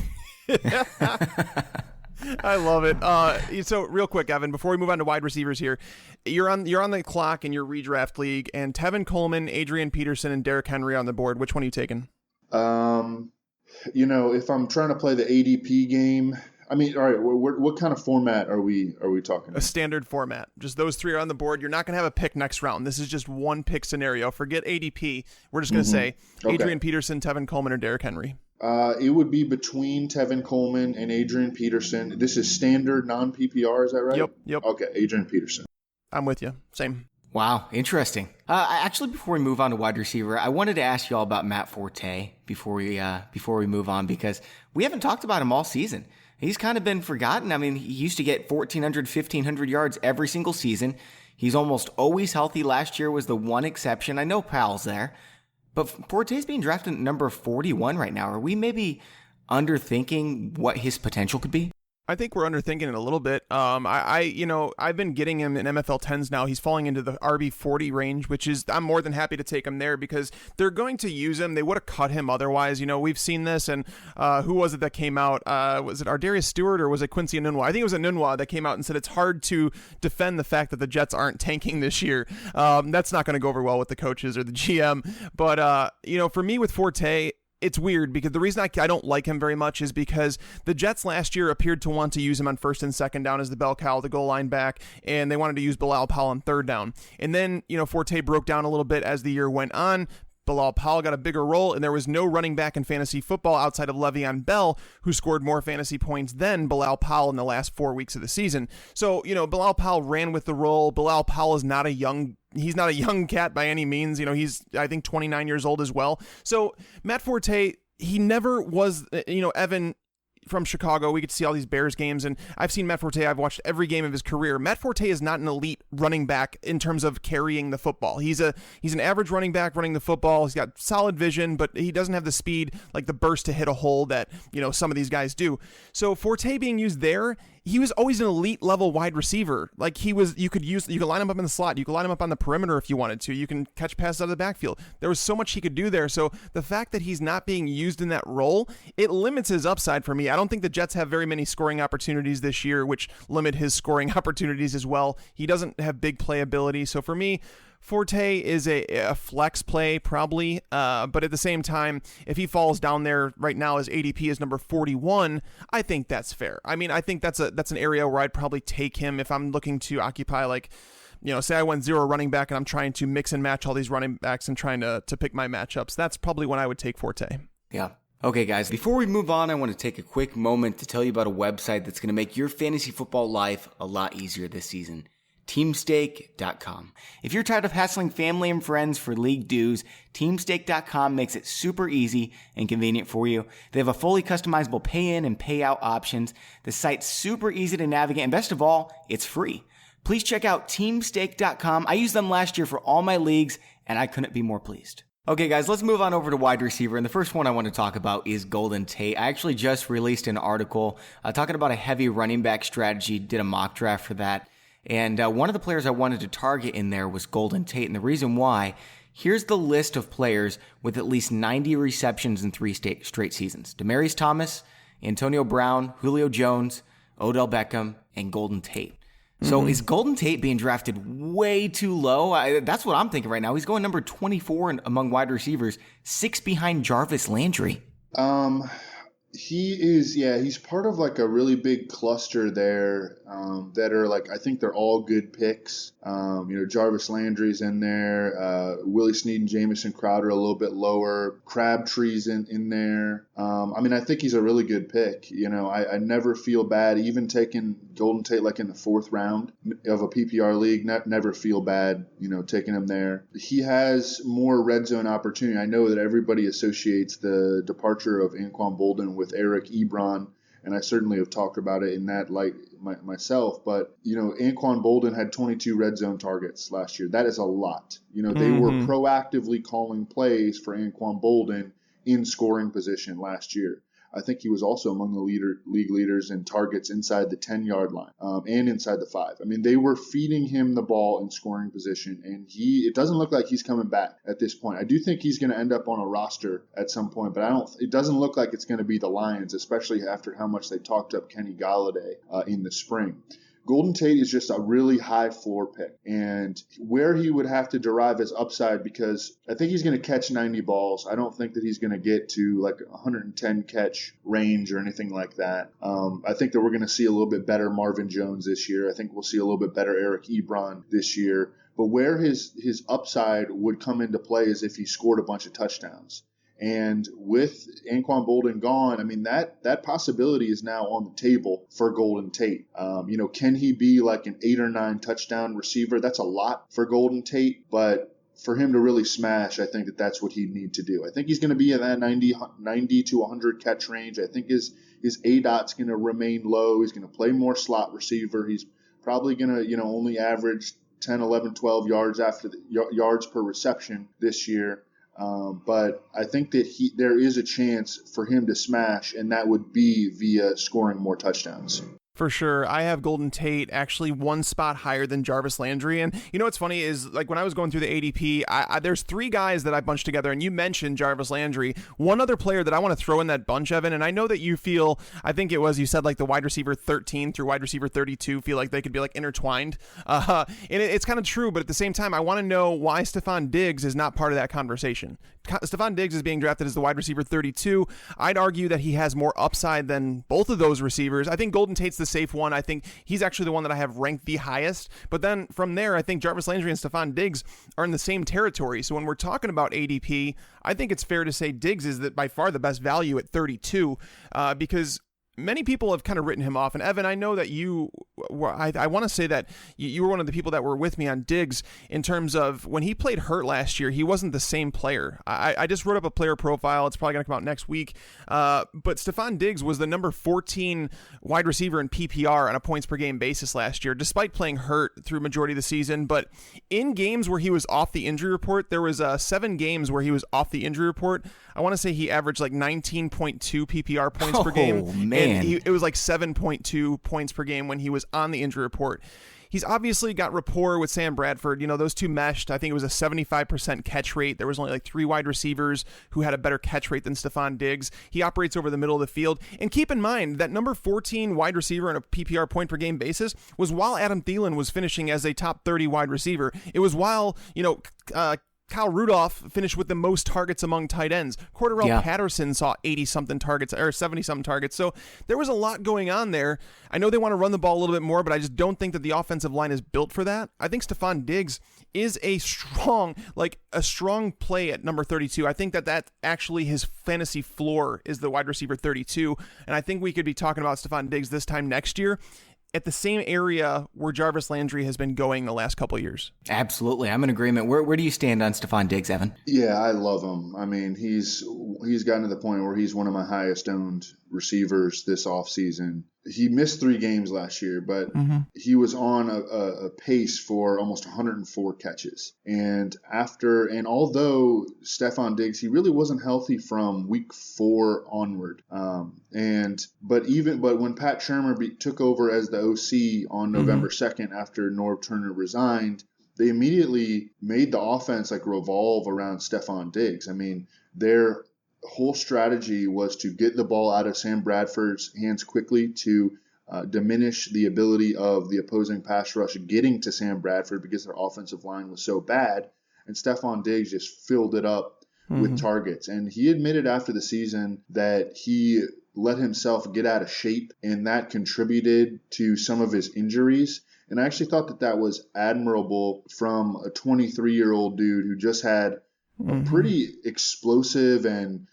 I love it. So real quick, Evan, before we move on to wide receivers here, you're on the clock in your redraft league, and Tevin Coleman, Adrian Peterson, and Derrick Henry on the board. Which one are you taking? If I'm trying to play the ADP game, I mean, all right, what kind of format are we talking about? A standard format. Just those 3 are on the board. You're not going to have a pick next round. This is just one pick scenario. Forget ADP. We're just going to say Adrian Peterson, Tevin Coleman, or Derrick Henry. It would be between Tevin Coleman and Adrian Peterson. This is standard non-PPR, is that right? Yep. Okay, Adrian Peterson. I'm with you. Same. Wow, interesting. Actually, before we move on to wide receiver, I wanted to ask you all about Matt Forte before we move on, because we haven't talked about him all season. He's kind of been forgotten. I mean, he used to get 1,400, 1,500 yards every single season. He's almost always healthy. Last year was the one exception. I know Powell's there, but Forte's being drafted at number 41 right now. Are we maybe underthinking what his potential could be? I think we're underthinking it a little bit. I've been getting him in MFL 10s now. He's falling into the RB 40 range, which is, I'm more than happy to take him there because they're going to use him. They would have cut him otherwise. We've seen this, and who was it that came out? Was it Ardarius Stewart or was it Quincy Enunwa? I think it was Enunwa that came out and said it's hard to defend the fact that the Jets aren't tanking this year. That's not going to go over well with the coaches or the GM. But, for me with Forte, it's weird because the reason I don't like him very much is because the Jets last year appeared to want to use him on 1st and 2nd down as the bell cow, the goal line back, and they wanted to use Bilal Powell on 3rd down. And then, Forte broke down a little bit as the year went on. Bilal Powell got a bigger role, and there was no running back in fantasy football outside of Le'Veon Bell who scored more fantasy points than Bilal Powell in the last 4 weeks of the season. So, Bilal Powell ran with the role. Bilal Powell is not he's not a young cat by any means. He's, I think, 29 years old as well. So Matt Forte, he never was, Evan from Chicago, we get to see all these Bears games, and I've seen Matt Forte. I've watched every game of his career. Matt Forte is not an elite running back in terms of carrying the football. He's an average running back running the football. He's got solid vision, but he doesn't have the speed, like the burst to hit a hole that, some of these guys do. So Forte being used there, he was always an elite level wide receiver. Like you could line him up in the slot. You could line him up on the perimeter if you wanted to. You can catch passes out of the backfield. There was so much he could do there. So the fact that he's not being used in that role, it limits his upside for me. I don't think the Jets have very many scoring opportunities this year, which limit his scoring opportunities as well. He doesn't have big playability. So for me, Forte is a flex play probably, but at the same time, if he falls down there right now as ADP is number 41, I think that's fair. I mean, I think that's an area where I'd probably take him if I'm looking to occupy say I went 0 running back and I'm trying to mix and match all these running backs and trying to pick my matchups. That's probably when I would take Forte. Yeah. Okay, guys, before we move on, I want to take a quick moment to tell you about a website that's going to make your fantasy football life a lot easier this season. Teamstake.com. If you're tired of hassling family and friends for league dues, Teamstake.com makes it super easy and convenient for you. They have a fully customizable pay-in and payout options. The site's super easy to navigate, and best of all, it's free. Please check out Teamstake.com. I used them last year for all my leagues, and I couldn't be more pleased. Okay, guys, let's move on over to wide receiver. And the first one I want to talk about is Golden Tate. I actually just released an article talking about a heavy running back strategy, did a mock draft for that. And one of the players I wanted to target in there was Golden Tate. And the reason why, here's the list of players with at least 90 receptions in 3 straight seasons. Demaryius Thomas, Antonio Brown, Julio Jones, Odell Beckham, and Golden Tate. So is Golden Tate being drafted way too low? That's what I'm thinking right now. He's going number 24 among wide receivers, 6 behind Jarvis Landry. He is, he's part of like a really big cluster there that are like, I think they're all good picks. Jarvis Landry's in there, Willie Snead and Jamison Crowder a little bit lower, Crabtree's in there. I think he's a really good pick. I never feel bad, even taking Golden Tate like in the 4th round of a PPR league, never feel bad, taking him there. He has more red zone opportunity. I know that everybody associates the departure of Anquan Boldin with Eric Ebron, and I certainly have talked about it in that light myself. But, Anquan Boldin had 22 red zone targets last year. That is a lot. They were proactively calling plays for Anquan Boldin in scoring position last year. I think he was also among the league leaders in targets inside the 10-yard line and inside the 5. They were feeding him the ball in scoring position, and it doesn't look like he's coming back at this point. I do think he's going to end up on a roster at some point, but it doesn't look like it's going to be the Lions, especially after how much they talked up Kenny Golladay in the spring. Golden Tate is just a really high floor pick, and where he would have to derive his upside, because I think he's going to catch 90 balls. I don't think that he's going to get to like 110 catch range or anything like that. I think that we're going to see a little bit better Marvin Jones this year. I think we'll see a little bit better Eric Ebron this year. But where his upside would come into play is if he scored a bunch of touchdowns. And with Anquan Boldin gone, that possibility is now on the table for Golden Tate. Can he be like an 8 or 9 touchdown receiver? That's a lot for Golden Tate, but for him to really smash, I think that's what he'd need to do. I think he's going to be in that 90 to 100 catch range. I think his ADOT's going to remain low. He's going to play more slot receiver. He's probably going to, only average 10, 11, 12 yards yards per reception this year. But I think that there is a chance for him to smash, and that would be via scoring more touchdowns. For sure. I have Golden Tate actually 1 spot higher than Jarvis Landry. And what's funny is, like, when I was going through the ADP, there's 3 guys that I bunched together, and you mentioned Jarvis Landry. One other player that I want to throw in that bunch, Evan, and I know that you feel, I think it was, you said like the wide receiver 13 through wide receiver 32 feel like they could be like intertwined. And it's kind of true, but at the same time, I want to know why Stefon Diggs is not part of that conversation. Stefon Diggs is being drafted as the wide receiver 32. I'd argue that he has more upside than both of those receivers. I think Golden Tate's the safe one. I think he's actually the one that I have ranked the highest. But then from there, I think Jarvis Landry and Stefon Diggs are in the same territory. So when we're talking about ADP, I think it's fair to say Diggs is by far the best value at 32 because many people have kind of written him off. And Evan, I know that I want to say that you were one of the people that were with me on Diggs in terms of when he played hurt last year, he wasn't the same player. I just wrote up a player profile. It's probably going to come out next week. But Stefon Diggs was the number 14 wide receiver in PPR on a points per game basis last year, despite playing hurt through majority of the season. But in games where he was off the injury report, there was 7 games where he was off the injury report. I want to say he averaged like 19.2 PPR points per game. Oh, man. And it was like 7.2 points per game when he was on the injury report. He's obviously got rapport with Sam Bradford. Those two meshed. I think it was a 75% catch rate. There was only like 3 wide receivers who had a better catch rate than Stefon Diggs. He operates over the middle of the field. And keep in mind that number 14 wide receiver on a PPR point per game basis was while Adam Thielen was finishing as a top 30 wide receiver. It was while, Kyle Rudolph finished with the most targets among tight ends. Cordarrelle Patterson saw 80-something targets or 70-something targets. So there was a lot going on there. I know they want to run the ball a little bit more, but I just don't think that the offensive line is built for that. I think Stefon Diggs is a strong play at number 32. I think that actually his fantasy floor is the wide receiver 32. And I think we could be talking about Stefon Diggs this time next year at the same area where Jarvis Landry has been going the last couple of years. Absolutely. I'm in agreement. Where do you stand on Stefon Diggs, Evan? Yeah, I love him. He's gotten to the point where he's one of my highest owned receivers this offseason. He missed 3 games last year, but he was on a pace for almost 104 catches. And although Stefon Diggs, he really wasn't healthy from week 4 onward. But when Pat Shurmur took over as the OC on November 2nd after Norv Turner resigned, they immediately made the offense revolve around Stefon Diggs. Their whole strategy was to get the ball out of Sam Bradford's hands quickly to diminish the ability of the opposing pass rush getting to Sam Bradford because their offensive line was so bad. And Stephon Diggs just filled it up with targets. And he admitted after the season that he let himself get out of shape, and that contributed to some of his injuries. And I actually thought that was admirable from a 23-year-old dude who just had a pretty explosive and,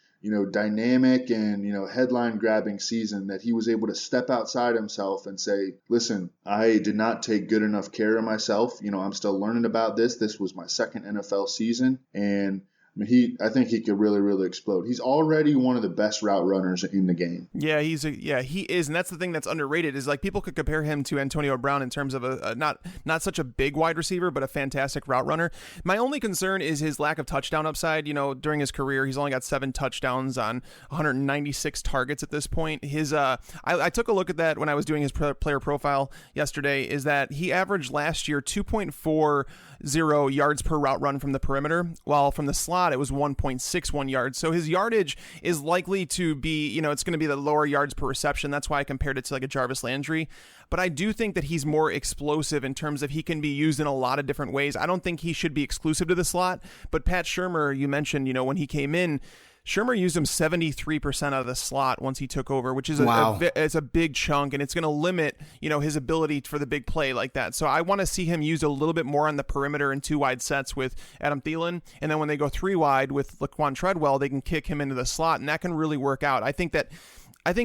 dynamic and, headline-grabbing season, that he was able to step outside himself and say, listen, I did not take good enough care of myself. I'm still learning about this. This was my second NFL season. And I think he could really, really explode. He's already one of the best route runners in the game. Yeah, he is, and that's the thing that's underrated. Is like people could compare him to Antonio Brown in terms of a not such a big wide receiver, but a fantastic route runner. My only concern is his lack of touchdown upside. During his career, he's only got 7 touchdowns on 196 targets at this point. His I took a look at that when I was doing his player profile yesterday. Is that he averaged last year 2.40 yards per route run from the perimeter, while from the slot it was 1.61 yards. So his yardage is likely to be, it's going to be the lower yards per reception. That's why I compared it to like a Jarvis Landry. But I do think that he's more explosive in terms of he can be used in a lot of different ways. I don't think he should be exclusive to the slot, but Pat Shurmur, you mentioned, when he came in, Shurmur used him 73% out of the slot once he took over, which is it's a big chunk, and it's going to limit, his ability for the big play like that. So I want to see him used a little bit more on the perimeter in 2 wide sets with Adam Thielen, and then when they go 3 wide with Laquan Treadwell, they can kick him into the slot, and that can really work out. I think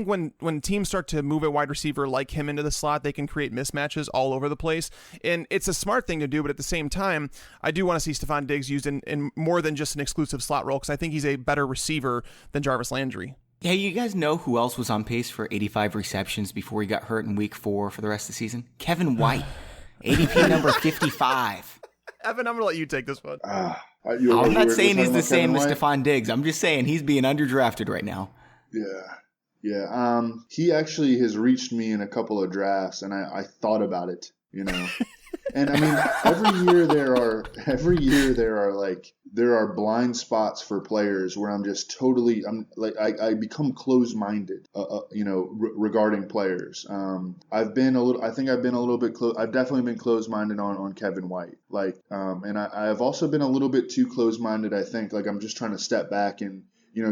when teams start to move a wide receiver like him into the slot, they can create mismatches all over the place. And it's a smart thing to do, but at the same time, I do want to see Stephon Diggs used in more than just an exclusive slot role, because I think he's a better receiver than Jarvis Landry. Yeah, you guys know who else was on pace for 85 receptions before he got hurt in week 4 for the rest of the season? Kevin White, ADP number 55. Evan, I'm going to let you take this one. I'm not saying he's the same as Stephon Diggs. I'm just saying he's being underdrafted right now. Yeah. He actually has reached me in a couple of drafts, and I thought about it, And I mean, there are blind spots for players where I'm just totally, I become closed-minded, regarding players. I've definitely been closed-minded on Kevin White, and I've also been a little bit too closed-minded. I think, I'm just trying to step back and,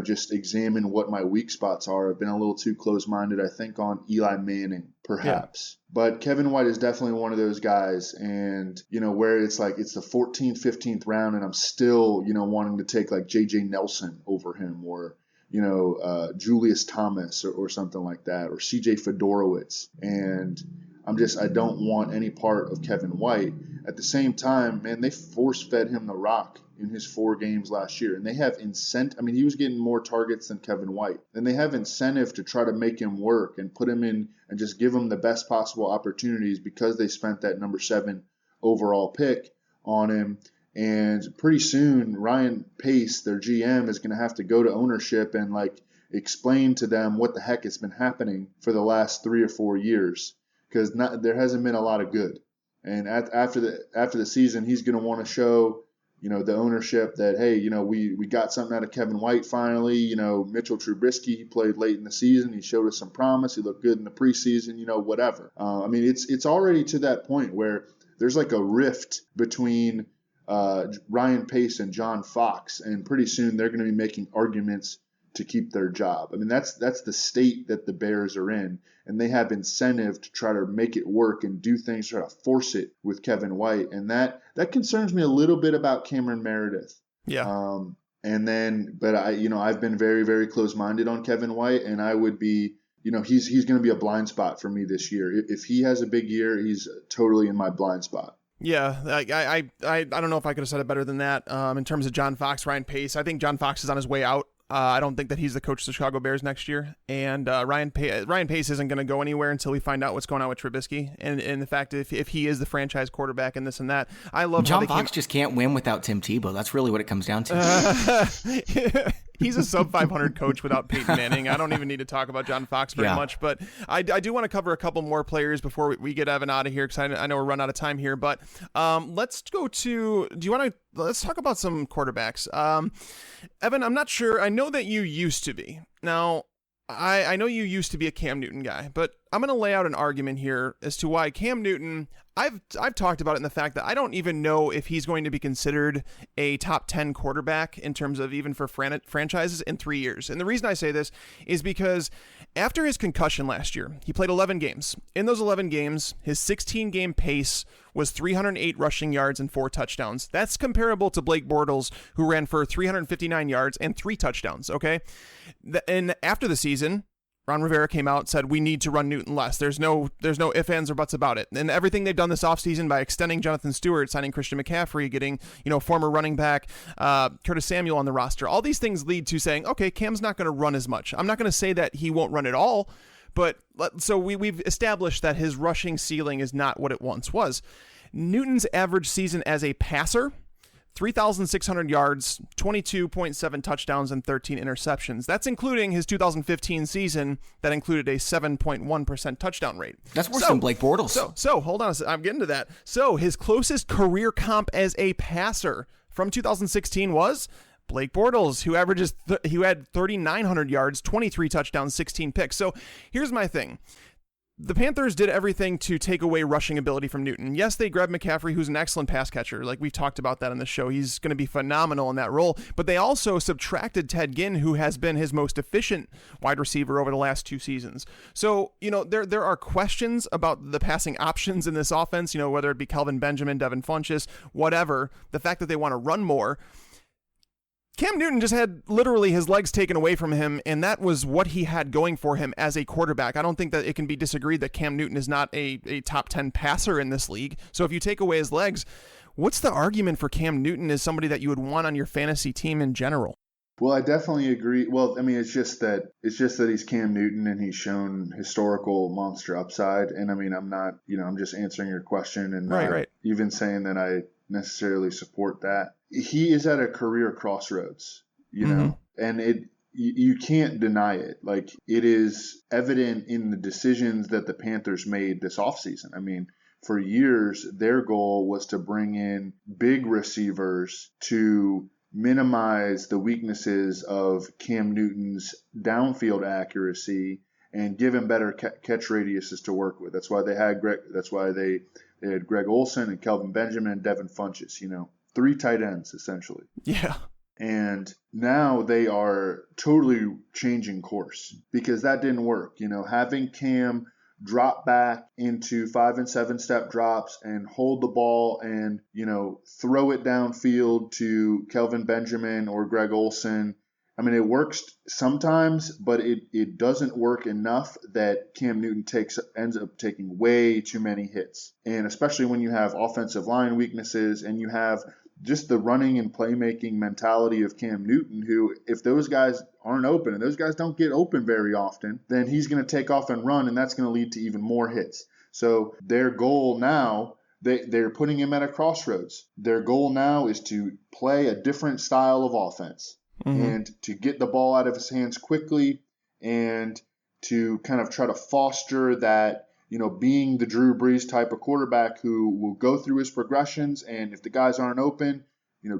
just examine what my weak spots are. I've been a little too close-minded, I think, on Eli Manning, perhaps. Yeah. But Kevin White is definitely one of those guys, and, where it's it's the 14th, 15th round, and I'm still, wanting to take J.J. Nelson over him, or, Julius Thomas or something like that, or C.J. Fedorowicz. And I don't want any part of Kevin White. At the same time, man, they force-fed him the rock in his 4 games last year. And they have incentive. I mean, he was getting more targets than Kevin White. And they have incentive to try to make him work and put him in and just give him the best possible opportunities, because they spent that number 7 overall pick on him. And pretty soon, Ryan Pace, their GM, is going to have to go to ownership and explain to them what the heck has been happening for the last 3 or 4 years, because there hasn't been a lot of good. And after the season, he's going to want to show, the ownership that, hey, we got something out of Kevin White finally. Mitchell Trubisky, he played late in the season. He showed us some promise. He looked good in the preseason, whatever. I mean, it's already to that point where there's a rift between Ryan Pace and John Fox, and pretty soon they're going to be making arguments to keep their job. I mean, that's the state that the Bears are in, and they have incentive to try to make it work and do things to try to force it with Kevin White, and that concerns me a little bit about Cameron Meredith. Yeah. But I've been very, very close-minded on Kevin White, and I would be, he's going to be a blind spot for me this year. If he has a big year, he's totally in my blind spot. Yeah, I don't know if I could have said it better than that. In terms of John Fox, Ryan Pace, I think John Fox is on his way out. I don't think that he's the coach of the Chicago Bears next year. And Ryan Pace isn't going to go anywhere until we find out what's going on with Trubisky. And the fact if he is the franchise quarterback and this and that. I love John Fox just can't win without Tim Tebow. That's really what it comes down to. He's a sub-500 coach without Peyton Manning. I don't even need to talk about John Fox very much. But I do want to cover a couple more players before we get Evan out of here, because I know we're running out of time here. But let's go to – let's talk about some quarterbacks. Evan, I'm not sure. I know that you used to be. Now, I know you used to be a Cam Newton guy, but I'm gonna lay out an argument here as to why Cam Newton. I've talked about it in the fact that I don't even know if he's going to be considered a top 10 quarterback in terms of even for franchises in 3 years. And the reason I say this is because after his concussion last year, he played 11 games. In those 11 games, his 16-game pace was 308 rushing yards and 4 touchdowns. That's comparable to Blake Bortles, who ran for 359 yards and 3 touchdowns, okay? And after the season, Ron Rivera came out and said, we need to run Newton less. There's no ifs, ands, or buts about it. And everything they've done this offseason by extending Jonathan Stewart, signing Christian McCaffrey, getting, former running back Curtis Samuel on the roster, all these things lead to saying, okay, Cam's not going to run as much. I'm not going to say that he won't run at all, but so we've established that his rushing ceiling is not what it once was. Newton's average season as a passer, 3,600 yards, 22.7 touchdowns, and 13 interceptions. That's including his 2015 season that included a 7.1% touchdown rate. That's worse than Blake Bortles. So hold on a second. I'm getting to that. So his closest career comp as a passer from 2016 was Blake Bortles, who who had 3,900 yards, 23 touchdowns, 16 picks. So here's my thing. The Panthers did everything to take away rushing ability from Newton. Yes, they grabbed McCaffrey, who's an excellent pass catcher. Like we've talked about that on the show. He's going to be phenomenal in that role. But they also subtracted Ted Ginn, who has been his most efficient wide receiver over the last 2 seasons. So, there are questions about the passing options in this offense, whether it be Kelvin Benjamin, Devin Funchess, whatever. The fact that they want to run more. Cam Newton just had literally his legs taken away from him, and that was what he had going for him as a quarterback. I don't think that it can be disagreed that Cam Newton is not a top 10 passer in this league. So if you take away his legs, what's the argument for Cam Newton as somebody that you would want on your fantasy team in general? Well, I definitely agree. Well, I mean, it's just that he's Cam Newton and he's shown historical monster upside. And I mean, I'm not, I'm just answering your question and not even saying that I necessarily support that. He is at a career crossroads, and you can't deny it. Like, it is evident in the decisions that the Panthers made this offseason. I mean, for years, their goal was to bring in big receivers to minimize the weaknesses of Cam Newton's downfield accuracy and give him better catch radiuses to work with. That's why they had they had Greg Olsen and Kelvin Benjamin and Devin Funchess, 3 tight ends essentially. Yeah. And now they are totally changing course because that didn't work. Having Cam drop back into 5 and 7 step drops and hold the ball and, throw it downfield to Kelvin Benjamin or Greg Olsen. I mean, it works sometimes, but it doesn't work enough that Cam Newton ends up taking way too many hits. And especially when you have offensive line weaknesses and you have just the running and playmaking mentality of Cam Newton, who, if those guys aren't open, and those guys don't get open very often, then he's going to take off and run, and that's going to lead to even more hits. So their goal now, they're putting him at a crossroads. Their goal now is to play a different style of offense and to get the ball out of his hands quickly and to kind of try to foster that, being the Drew Brees type of quarterback who will go through his progressions, and if the guys aren't open,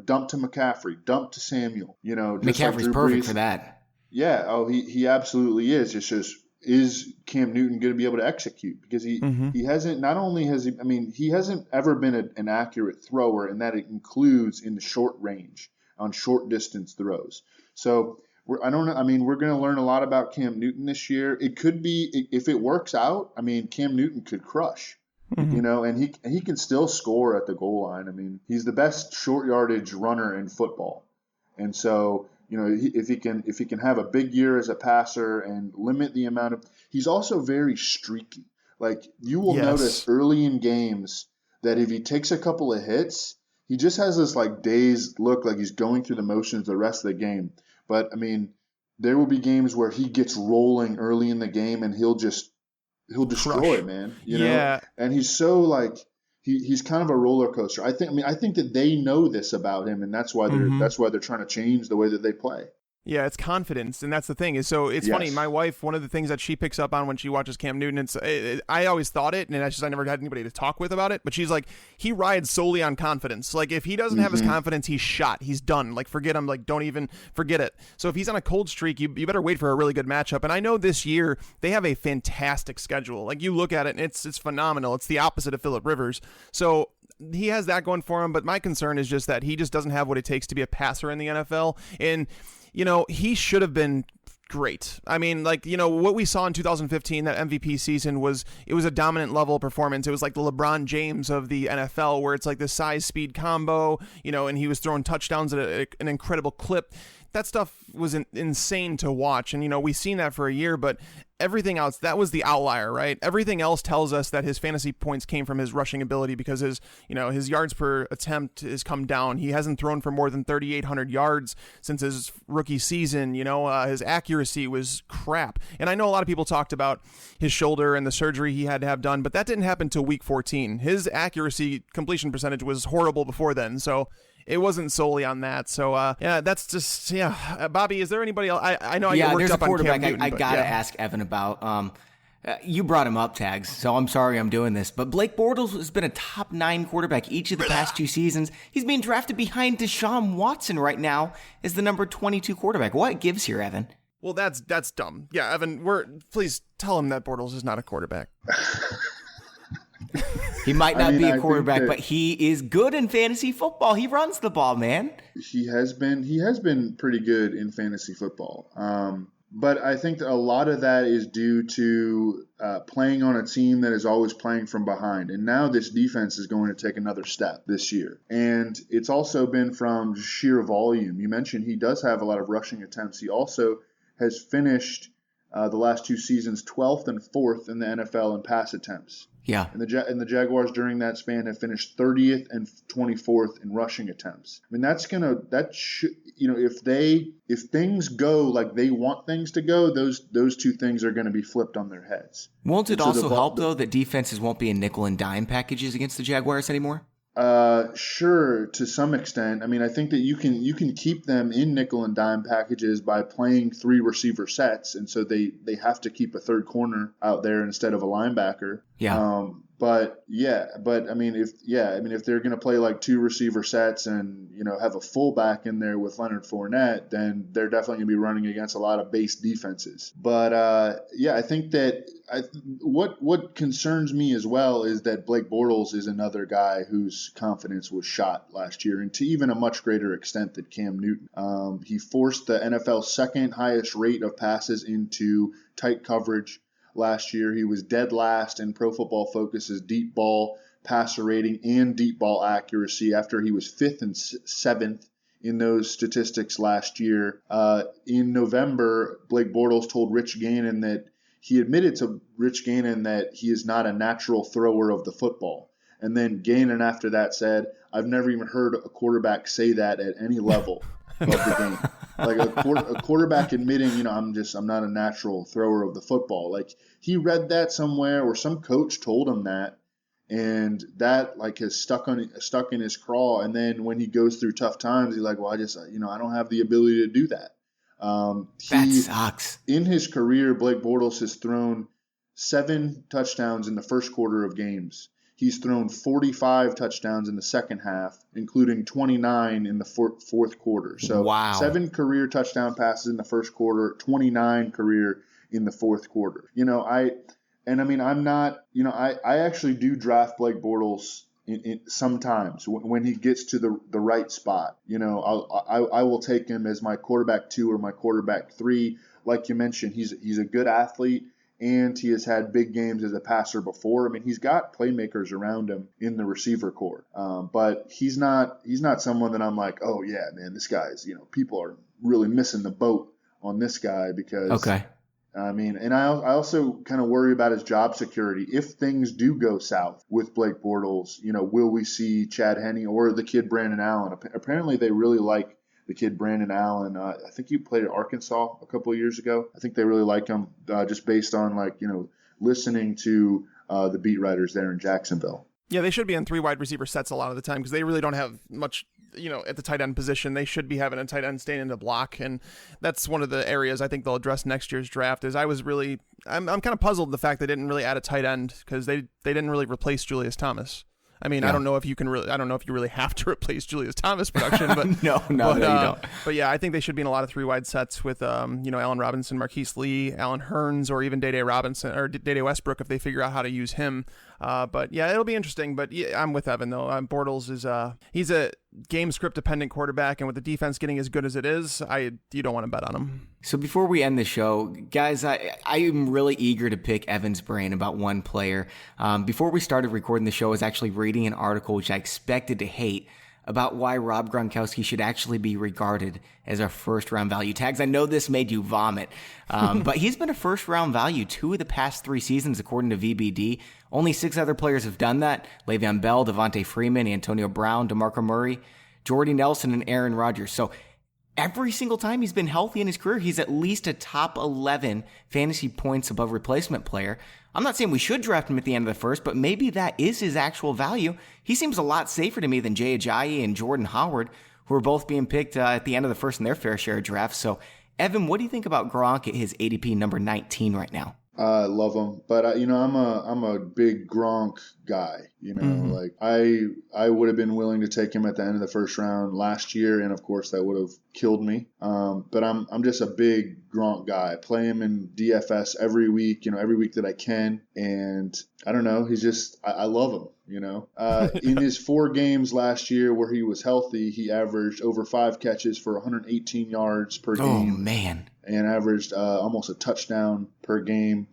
dump to McCaffrey, dump to Samuel. McCaffrey's like perfect for that. Yeah, he absolutely is. It's just, is Cam Newton going to be able to execute? Because he hasn't. Not only has he, he hasn't ever been an accurate thrower, and that includes in the short range on short distance throws. So we're going to learn a lot about Cam Newton this year. It could be, if it works out, Cam Newton could crush, and he can still score at the goal line. He's the best short yardage runner in football. And so, if he can have a big year as a passer and limit the amount of, he's also very streaky. Like, you will notice early in games that if he takes a couple of hits, he just has this like dazed look, like he's going through the motions the rest of the game. But there will be games where he gets rolling early in the game and he'll destroy it, man. And he's so like he's kind of a roller coaster. I think that they know this about him, and that's why they're trying to change the way that they play. Yeah, it's confidence, and that's the thing. Is so it's funny. My wife, one of the things that she picks up on when she watches Cam Newton, I always thought it, and I never had anybody to talk with about it. But she's like, he rides solely on confidence. Like if he doesn't have his confidence, he's shot. He's done. Like forget him. Like don't even forget it. So if he's on a cold streak, you better wait for a really good matchup. And I know this year they have a fantastic schedule. Like you look at it, and it's phenomenal. It's the opposite of Phillip Rivers. So he has that going for him. But my concern is just that he just doesn't have what it takes to be a passer in the NFL. And he should have been great. I mean, like, what we saw in 2015, that MVP season it was a dominant level of performance. It was like the LeBron James of the NFL, where it's like the size speed combo, and he was throwing touchdowns at an incredible clip. That stuff was insane to watch. And, we've seen that for a year, but everything else, that was the outlier, right? Everything else tells us that his fantasy points came from his rushing ability because his yards per attempt has come down. He hasn't thrown for more than 3,800 yards since his rookie season. His accuracy was crap. And I know a lot of people talked about his shoulder and the surgery he had to have done, but that didn't happen until week 14. His accuracy completion percentage was horrible before then. So it wasn't solely on that. So, that's just, Bobby, is there anybody else? I know I get worked up on Cam Newton. I got to ask Evan about, you brought him up, Tags, so I'm sorry I'm doing this, but Blake Bortles has been a top 9 quarterback each of the past 2 seasons. He's being drafted behind Deshaun Watson right now as the number 22 quarterback. What gives here, Evan? Well, that's dumb. Yeah, Evan, please tell him that Bortles is not a quarterback. He might not be a quarterback, but he is good in fantasy football. He runs the ball, man. He has been pretty good in fantasy football. But I think that a lot of that is due to playing on a team that is always playing from behind. And now this defense is going to take another step this year. And it's also been from sheer volume. You mentioned he does have a lot of rushing attempts. He also has finished the last 2 seasons 12th and 4th in the NFL in pass attempts. Yeah. And the Jaguars during that span have finished 30th and 24th in rushing attempts. I mean, if things go like they want things to go, those 2 things are going to be flipped on their heads. Won't it also help though that defenses won't be in nickel and dime packages against the Jaguars anymore? Sure, to some extent. I mean, I think that you can keep them in nickel and dime packages by playing 3 receiver sets, and so they have to keep a third corner out there instead of a linebacker. Yeah. But I mean, if they're going to play like 2 receiver sets and have a fullback in there with Leonard Fournette, then they're definitely going to be running against a lot of base defenses. But I think that what concerns me as well is that Blake Bortles is another guy whose confidence was shot last year, and to even a much greater extent than Cam Newton. He forced the NFL's second highest rate of passes into tight coverage last year. He was dead last in Pro Football Focus's deep ball passer rating and deep ball accuracy after he was 5th and 7th in those statistics last year. In November, Blake Bortles told Rich Gannon that he admitted to Rich Gannon that he is not a natural thrower of the football. And then Gannon after that said, "I've never even heard a quarterback say that at any level of the game." Like a quarterback admitting, I'm not a natural thrower of the football. Like he read that somewhere, or some coach told him that, and that like has stuck in his craw. And then when he goes through tough times, he's like, well, I don't have the ability to do that. That sucks. In his career, Blake Bortles has thrown 7 touchdowns in the first quarter of games. He's thrown 45 touchdowns in the second half, including 29 in the fourth quarter. So wow. 7 career touchdown passes in the first quarter, 29 career in the fourth quarter. I actually do draft Blake Bortles sometimes when he gets to the right spot. I will take him as my quarterback 2 or my quarterback 3. Like you mentioned, he's a good athlete. And he has had big games as a passer before. I mean, he's got playmakers around him in the receiver corps. But he's not someone that I'm like, oh yeah, man, this guy's, people are really missing the boat on this guy because, okay. I mean, and I also kind of worry about his job security. If things do go south with Blake Bortles, will we see Chad Henne or the kid Brandon Allen? Apparently they really like the kid Brandon Allen. I think he played at Arkansas a couple of years ago. I think they really like him just based on listening to the beat writers there in Jacksonville. Yeah, they should be in 3 wide receiver sets a lot of the time because they really don't have much at the tight end position, they should be having a tight end staying in the block. And that's one of the areas I think they'll address next year's draft. I'm kind of puzzled the fact they didn't really add a tight end, because they didn't really replace Julius Thomas. I mean, yeah. I don't know if you really have to replace Julius Thomas production, but no, you don't. But yeah, I think they should be in a lot of 3 wide sets with Allen Robinson, Marquise Lee, Allen Hurns, or even Dede Westbrook if they figure out how to use him. But yeah, it'll be interesting. But yeah, I'm with Evan though. Bortles is he's a game script dependent quarterback, and with the defense getting as good as it is, you don't want to bet on him. So before we end the show, guys, I am really eager to pick Evan's brain about one player. Before we started recording the show, I was actually reading an article which I expected to hate about why Rob Gronkowski should actually be regarded as a first-round value. Tags, I know this made you vomit, but he's been a first-round value 2 of the past 3 seasons, according to VBD. Only 6 other players have done that: Le'Veon Bell, Devontae Freeman, Antonio Brown, DeMarco Murray, Jordy Nelson, and Aaron Rodgers. So every single time he's been healthy in his career, he's at least a top 11 fantasy points above replacement player. I'm not saying we should draft him at the end of the first, but maybe that is his actual value. He seems a lot safer to me than Jay Ajayi and Jordan Howard, who are both being picked at the end of the first in their fair share of drafts. So, Evan, what do you think about Gronk at his ADP number 19 right now? I love him, but I'm a big Gronk guy. Like I would have been willing to take him at the end of the first round last year, and of course that would have killed me. But I'm just a big Gronk guy. I play him in DFS every week, every week that I can, and I don't know. He's just I love him. In his 4 games last year where he was healthy, he averaged over 5 catches for 118 yards per game. Oh man. And averaged almost a touchdown per game.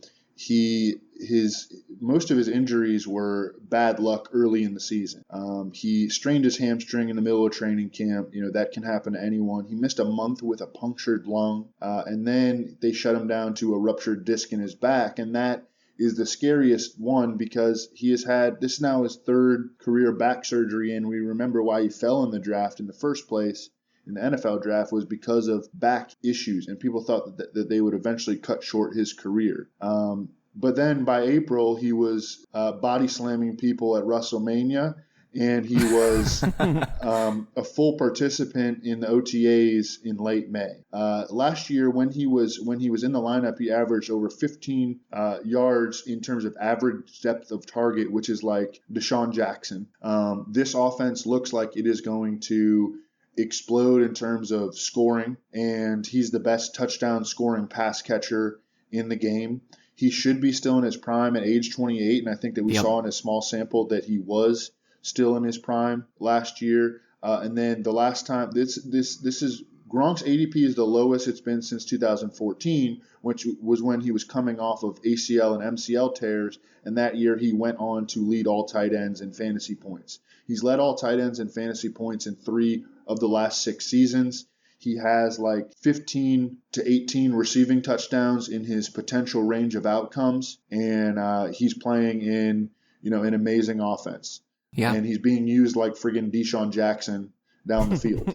Most of his injuries were bad luck early in the season. He strained his hamstring in the middle of training camp. That can happen to anyone. He missed a month with a punctured lung, and then they shut him down to a ruptured disc in his back, and that is the scariest one because he has had this now his 3rd career back surgery, and we remember why he fell in the draft in the first place. In the NFL draft was because of back issues, and people thought that they would eventually cut short his career. But then by April, he was body slamming people at WrestleMania, and he was a full participant in the OTAs in late May. Last year, when he was in the lineup, he averaged over 15 yards in terms of average depth of target, which is like Deshaun Jackson. This offense looks like it is going to explode in terms of scoring, and he's the best touchdown scoring pass catcher in the game. He should be still in his prime at age 28, and I think that we saw in a small sample that he was still in his prime last year. And then the last time this is Gronk's ADP is the lowest it's been since 2014, which was when he was coming off of ACL and MCL tears, and that year he went on to lead all tight ends in fantasy points. He's led all tight ends in fantasy points in 3 of the last 6 seasons. He has like 15 to 18 receiving touchdowns in his potential range of outcomes, and he's playing in an amazing offense. Yeah, and he's being used like friggin' Deshaun Jackson down the field.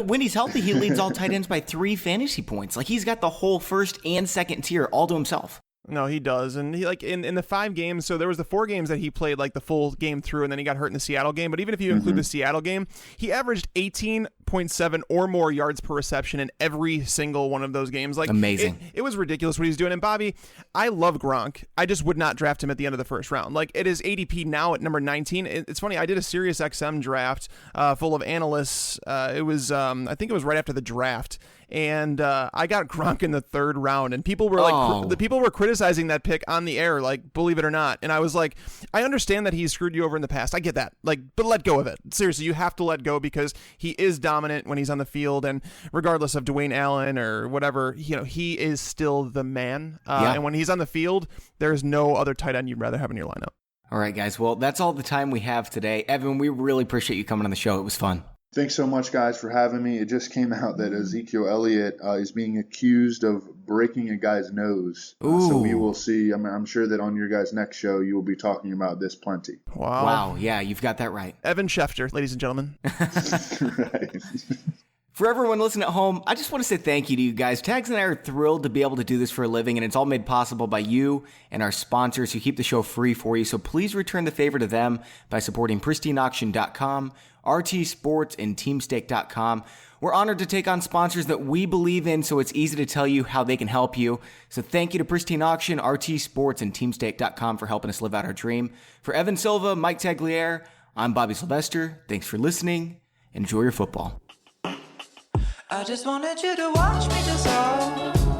When he's healthy, he leads all tight ends by 3 fantasy points. Like he's got the whole first and second tier all to himself. No, he does. And he in the 5 games, so there was the 4 games that he played like the full game through, and then he got hurt in the Seattle game. But even if you include the Seattle game, he averaged 18.7 or more yards per reception in every single one of those games. Like amazing. It was ridiculous what he's doing. And Bobby, I love Gronk. I just would not draft him at the end of the first round. Like it is ADP now at number 19. It's funny. I did a Sirius XM draft full of analysts. It was I think it was right after the draft. And I got Gronk in the 3rd round, and people were like, the people were criticizing that pick on the air, like, believe it or not. And I was like, I understand that he's screwed you over in the past. I get that. Like, but let go of it. Seriously, you have to let go because he is dominant when he's on the field, and regardless of Dwayne Allen or whatever, he is still the man. And when he's on the field, there's no other tight end you'd rather have in your lineup. All right, guys. Well, that's all the time we have today. Evan, we really appreciate you coming on the show. It was fun. Thanks so much, guys, for having me. It just came out that Ezekiel Elliott is being accused of breaking a guy's nose. So we will see. I'm sure that on your guys' next show, you will be talking about this plenty. Wow. Yeah, you've got that right. Evan Schefter, ladies and gentlemen. Right. For everyone listening at home, I just want to say thank you to you guys. Tags and I are thrilled to be able to do this for a living, and it's all made possible by you and our sponsors who keep the show free for you. So please return the favor to them by supporting pristineauction.com, RT Sports, and teamstake.com. We're honored to take on sponsors that we believe in, so it's easy to tell you how they can help you. So thank you to Pristine Auction, RT Sports, and teamstake.com for helping us live out our dream. For Evan Silva, Mike Tagliere, I'm Bobby Sylvester. Thanks for listening. Enjoy your football. I just wanted you to watch me dissolve.